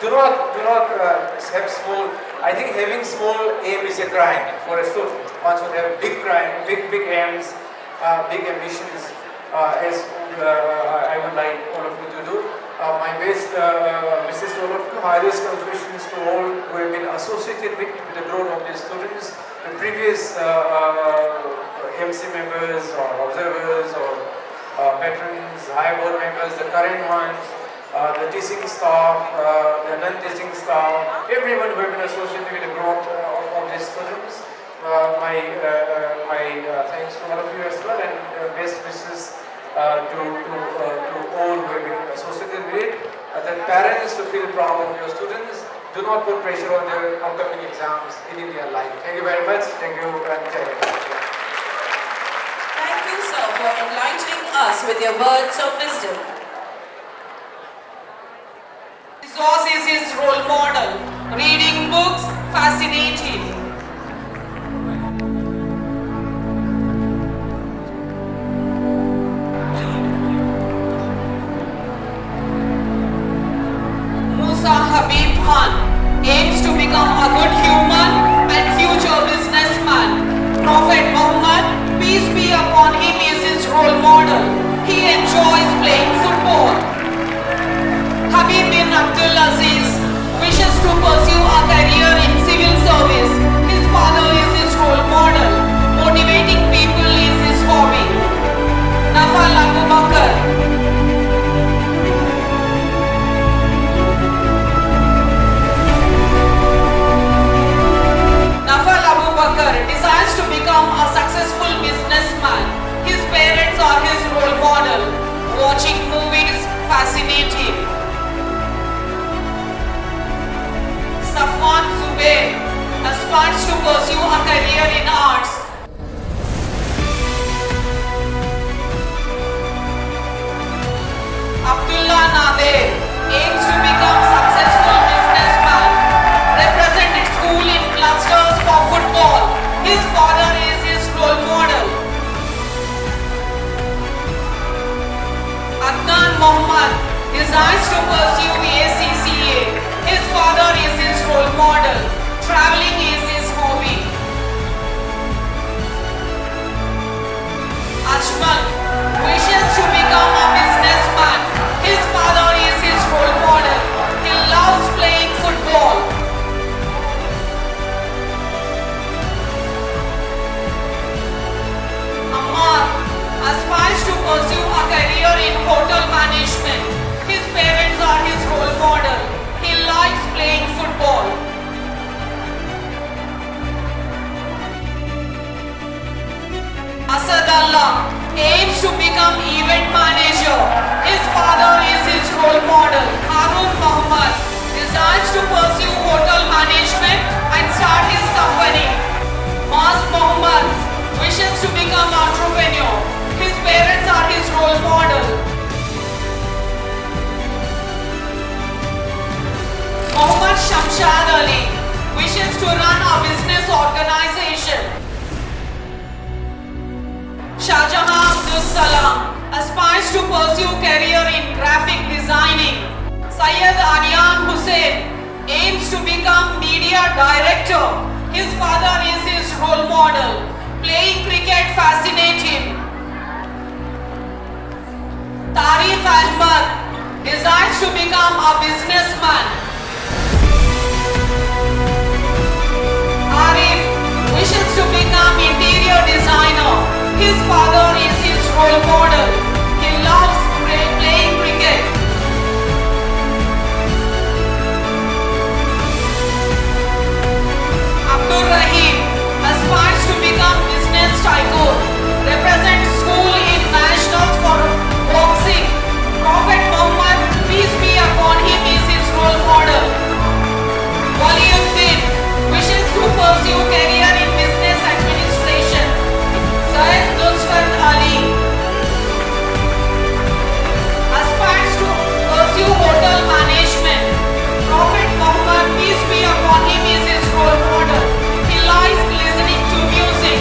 Do not have small. I think having small aim is a crime for a student. One should have big aims, big ambitions, as I would like all of you to do. My best wishes to all of you, highest congratulations to all who have been associated with the growth of these students, the previous MC members or observers or patrons, high board members, the current ones, the teaching staff, the non-teaching staff, everyone who have been associated with the growth of these students. My thanks to all of you as well, and best wishes to all who have been associated with it. The parents to feel proud of your students. Do not put pressure on their upcoming exams in Indian life. Thank you very much. Thank you, and thank you. Thank you, sir, for enlightening us with your words of wisdom. Resource is his role model. Reading books, fascinating. Habib Khan aims to become a good human and future businessman. Prophet Muhammad, peace be upon him, is his role model. He enjoys playing football. Habib bin Abdul Aziz wishes to pursue a career in civil service. Desires to pursue ACCA. His father is his role model. Traveling is his hobby. Ajmal wishes to become a businessman. His father is his role model. He loves playing football. Ammar aspires to pursue a career in hotel management. His parents are his role model. He likes playing football. Asadullah aims to become event manager. His father is his role model. Harun Muhammad desires to pursue hotel management and start his company. Mas Muhammad wishes to become entrepreneur. His parents are his role model. Muhammad Shamshad Ali wishes to run a business organization. Shahjahan Abdul Salam aspires to pursue career in graphic designing. Syed Aryan Hussain aims to become media director. His father is his role model. Playing cricket fascinates him. Tariq Ahmad desires to become a businessman. Arif wishes to become interior designer. His father is his role model. He loves playing cricket. Abdul Rahim aspires to become business tycoon. Represents school in nationals for boxing. Prophet Muhammad, peace be upon him, is his role model. Waliuddin wishes to pursue career in business administration. Syed Nusrat Ali aspires to pursue hotel management. Prophet Muhammad, peace be upon him, is his role model. He likes listening to music.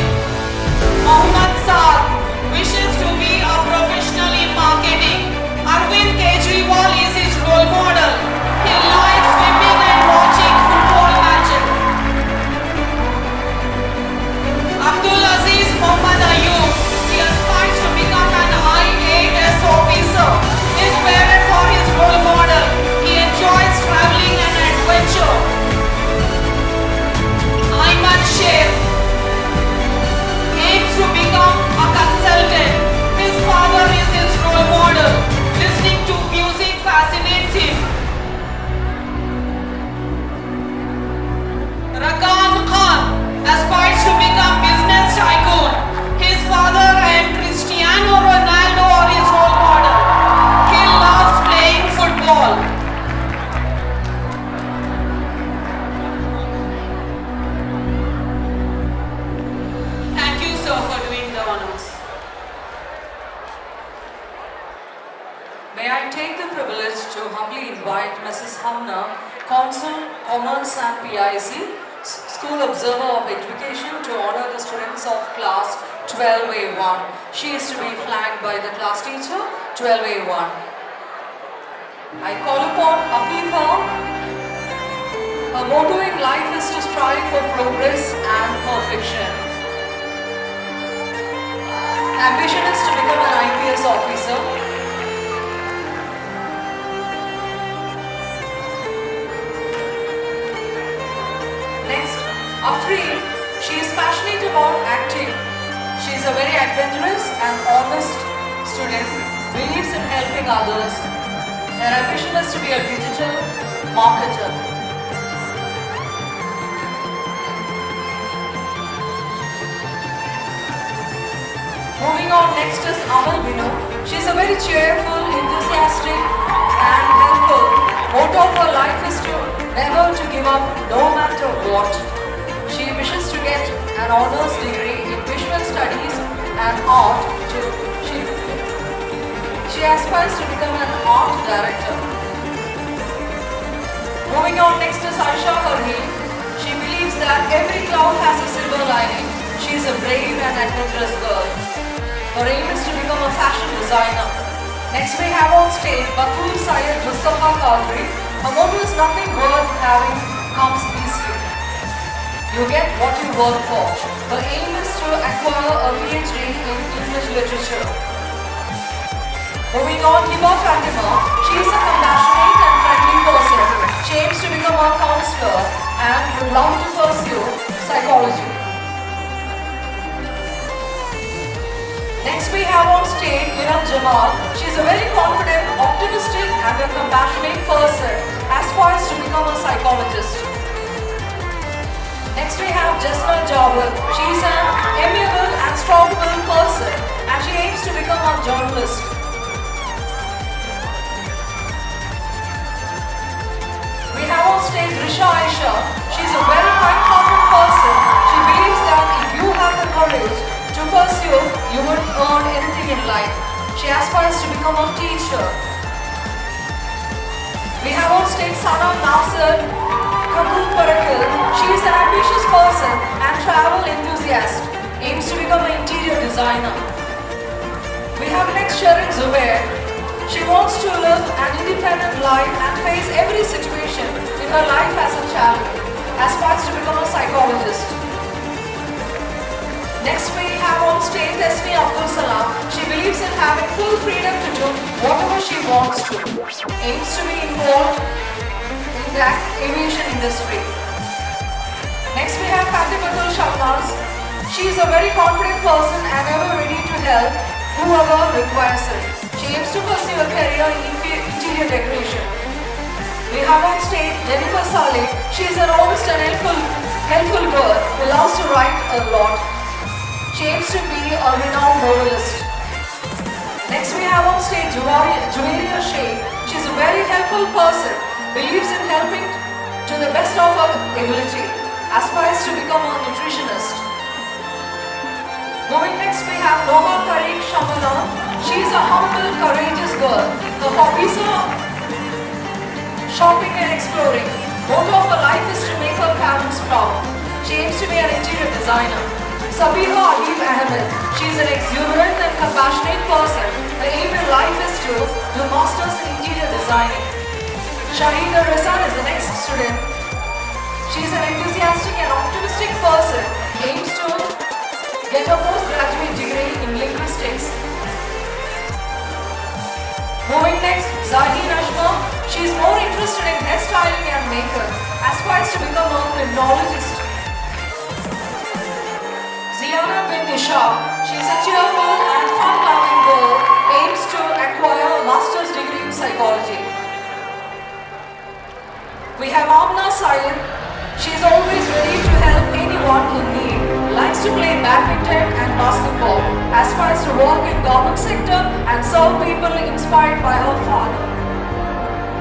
Muhammad Saad wishes to be a professional in marketing. Arvind Kejriwal is his role model. He likes swimming and watching football matches. Abdul Aziz Muhammad Ayub, he aspires to become an IAS officer. His parents are his role model. He enjoys traveling and adventure. Ayman Sheikh aims to become a consultant. His father is his role model. Listening to music fascinates him. Rakan Khan aspires to become business tycoon. His father and Cristiano Ronaldo are his role model. He loves playing football. Thank you, sir, for doing the honors. May I take the privilege to humbly invite Mrs. Hamna, Council, Commerce and PIC, School Observer of Education, to honor the students of class 12A1. She is to be flagged by the class teacher, 12A1. I call upon Afifa. Her motto in life is to strive for progress and perfection. Ambition is to become an IPS officer. Next, Afreen. She is passionate about acting. She is a very adventurous and honest student, believes in helping others. Her ambition is to be a digital marketer. Moving on, next is Amal Binu. She is a very cheerful, enthusiastic and helpful. Motto of her life is to never to give up no matter what. She wishes to get an honours degree in visual studies and art. She aspires to become an art director. Moving on, next is Aisha Faheem. She believes that every cloud has a silver lining. She is a brave and adventurous girl. Her aim is to become a fashion designer. Next we have on stage Bakul Syed Mustafa Qadri. A motto is nothing worth having comes easily. You get what you work for. Her aim is to acquire a PhD in English literature. Moving on, Hiba Fatima. She is a compassionate and friendly person. She aims to become a counselor and would love to pursue psychology. Next we have on stage Iram Jamal. She is a very confident, optimistic and a compassionate person, aspires to become a psychologist. Next we have Jasna Jawal. She is an amiable and strong-willed person and she aims to become a journalist. We have on stage Risha Aisha. She is a very kind-hearted person. She believes that if you have the courage to pursue, you would earn anything in life. She aspires to become a teacher. We have on stage Sana Nasser Kakul Parakil. She is an ambitious person and travel enthusiast. Aims to become an interior designer. We have next Sharon Zubair. She wants to live an independent life and face every situation in her life as a challenge. Aspires to become a psychologist. Next we have on stage Esmi Abdul Salam. She believes in having full freedom to do whatever she wants to. Aims to be involved in the aviation industry. Next we have Fatimatul Shalmaz. She is a very confident person and ever ready to help whoever requires it. She aims to pursue a career in interior decoration. We have on stage Jennifer Saleh. She is an honest and helpful girl who loves to write a lot. She aims to be a renowned novelist. Next we have on stage Juwaria Sheikh. She is a very helpful person, believes in helping to the best of her ability, aspires to become a nutritionist. Moving next we have Noha Tariq Shamala. She is a humble, courageous girl. Her hobbies are shopping and exploring. Motto of her life is to make her parents proud. She aims to be an interior designer. Sabiha Habib Ahmed. She is an exuberant and compassionate person. Her aim in life is to do masters in interior designing. Shahida Rizan is the next student. She is an enthusiastic and optimistic person. Aims to get a postgraduate degree in linguistics. Moving next, Zaheen Ashma. She is more interested in hairstyling and makeup. Aspires to become a criminologist. Ziana bin Isha. She is a cheerful and fun-loving girl. Aims to acquire a master's degree in psychology. We have Amna Syed. She is always ready to help anyone in need. Likes to play badminton and basketball. Aspires to work in government sector and serve people inspired by her father.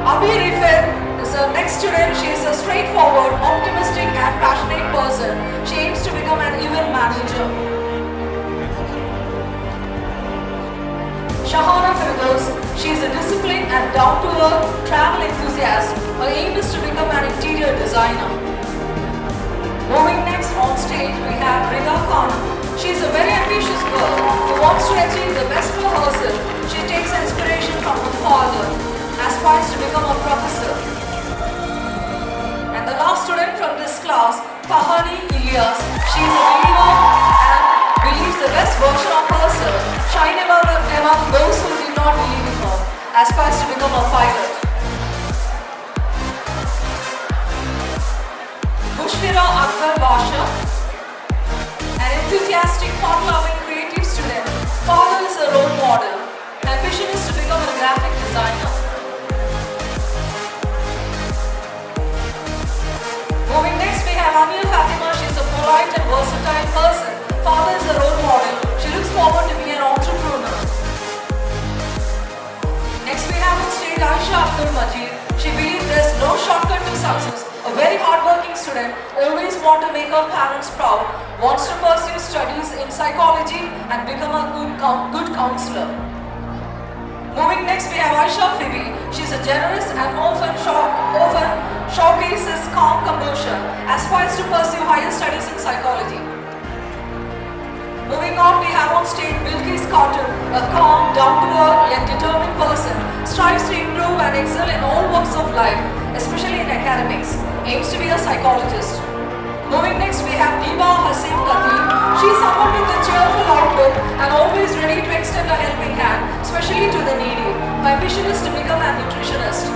Abi Rifet is the next student. She is a straightforward, optimistic and passionate person. She aims to become an event manager. Shahana Firdaus. She is a disciplined and down-to-earth travel enthusiast. Her aim is to become an interior designer. Moving next on stage, we have Rida Khan. She is a very ambitious girl who wants to achieve the best for herself. She takes inspiration from her father, aspires to become a professor. And the last student from this class, Fahani Ilyas. She is a believer and believes the best version of herself. Shine among those who did not believe in her, aspires to become a pilot. Bushira Akbar Basha, an enthusiastic, fun-loving, creative student. Father is a role model. Ambition is to become a graphic designer. Moving next, we have Aaqil Faheem. She is a polite and versatile person. Father is a role model. She looks forward to being an entrepreneur. Next, we have on stage Aisha Abdul Majid. She believes there is no shortcut to success. A very hardworking student, always wants to make her parents proud, wants to pursue studies in psychology and become a good counselor. Moving next, we have Aisha Phoebe. She is a generous and often showcases calm composure, aspires to pursue higher studies in psychology. Moving on, we have on stage Bilkis Cotton, a calm, down-to-earth yet determined person, strives to improve and excel in all walks of life, especially in academics, aims to be a psychologist. Moving next, we have Diva Hasim Khatib. She is someone with a cheerful outlook and always ready to extend a helping hand, especially to the needy. Her ambition is to become a nutritionist.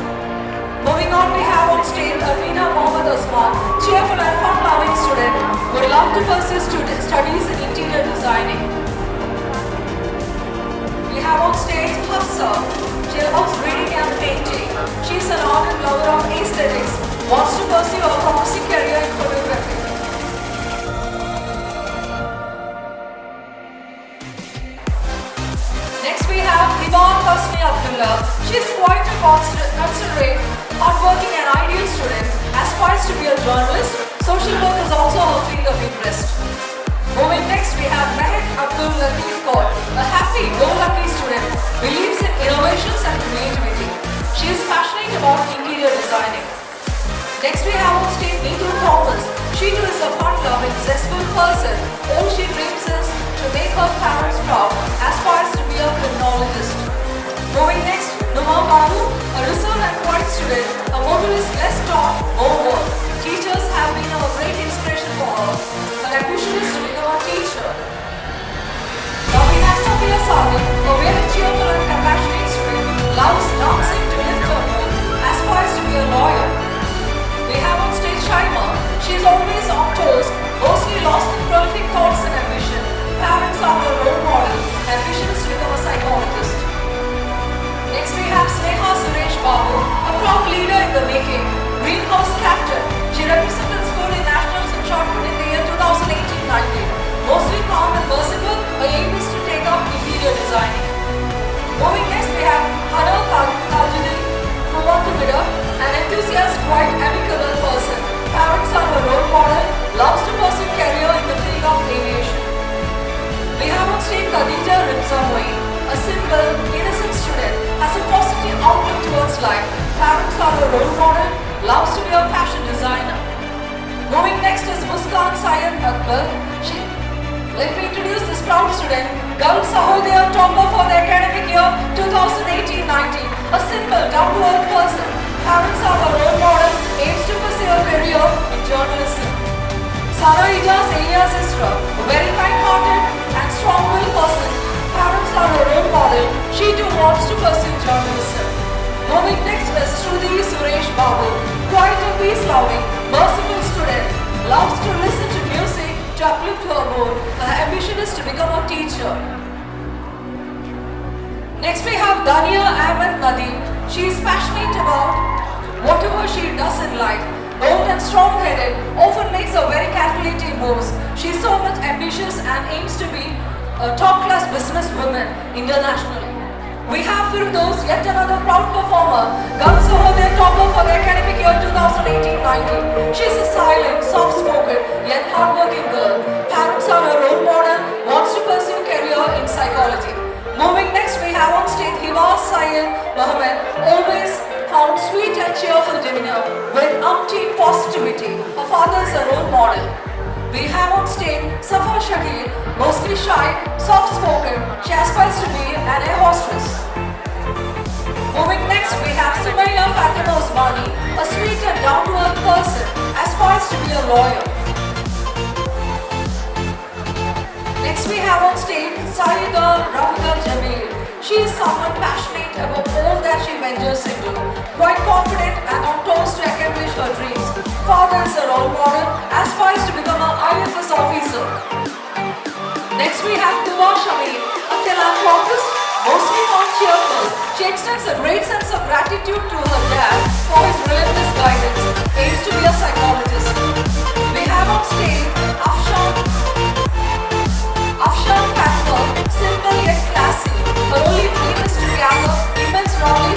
Moving on, we have on stage Arvina Mohammad Osman, cheerful and fun-loving student, would love to pursue studies in interior designing. We have on stage Hafsa. She loves reading and painting. She is an ardent lover of aesthetics, wants to pursue a promising career in photography. Next we have Ivan Hasmi Abdullah. She is quite a considerate, hardworking and ideal student, aspires to be a journalist. Social work is also her field of interest. Moving next, we have Mehek Abdul Latif Kaur, a happy-go-lucky student, believes in innovations and creativity. She is passionate about interior designing. Next, we have on stage Neetu Thomas. She too is a fun-loving, zestful person. All she dreams is to make her parents proud, aspires to be a criminologist. Moving next, Numa Banu, a reserved and quiet student, a motto is less talk, more work. Teachers have been a great inspiration for her. Her ambition is to become a teacher. Now we have Sophia Sadiq, a very cheerful and compassionate student, loves dancing to lift her mood, aspires to be a lawyer. We have on stage Shaima. She is always on toes, mostly lost in prolific thoughts and ambition. Parents are her role model, ambition is to become a psychologist. Next we have Sneha Suresh Babu, a proud leader in the making, greenhouse captain. She represented school in nationals and shot put in the year 2018-19. Mostly calm and merciful, her aim is to take up interior designing. Moving next we have Hana Tajuddin Kumatumida, an enthusiastic, quite amicable person. Parents are her role model, loves to pursue career in the field of aviation. We have on stage Khadija Ripsa Moeen, a simple, innocent student, has a positive outlook towards life. Parents are her role model, loves to be a fashion designer. Moving next is Muskan Syed Akbar. Let me introduce this proud student, Girl Sahodaya topper for the academic year 2018-19. A simple, down-to-earth person. Parents are her role model, aims to pursue a career in journalism. Sana Ijaz Elias Isra, a very kind-hearted and strong-willed person. Parents are her role model, she too wants to pursue journalism. Moving next is Shruti Suresh Babu, quiet and peace-loving, merciful student, loves to listen to music to uplift her mood. Her ambition is to become a teacher. Next we have Dania Ahmed Nadeem. She is passionate about whatever she does in life. Bold and strong-headed, often makes a very calculating moves. She is so much ambitious and aims to be a top-class businesswoman internationally. We have Firdaus, yet another proud performer, Girl Sahodaya topper for the academic year 2018-19. She is a silent, soft-spoken, yet hardworking girl. Parents are her role model, wants to pursue career in psychology. Moving next, we have on stage Hiba Syed Mohammed, always found sweet and cheerful demeanor with umpteen positivity. Her father is a role model. We have on stage Safa Shakir, mostly shy, soft-spoken. She aspires to be an air hostess. Moving next, we have Sumaya Fatima Osmani, a sweet and down-to-earth person, aspires to be a lawyer. Next, we have on stage Saida Ravika Jamil. She is someone passionate about all that she ventures into, quite confident and on toes to accomplish her dreams. Father is a role model, aspires to become an IISJ officer. Next we have Tuba Shamim, a philanthropist, mostly found cheerful. She extends a great sense of gratitude to her dad for his relentless guidance, aims to be a psychologist. We have on stage Afshan Fatwa, simple yet classy. Her only dream is to gather immense knowledge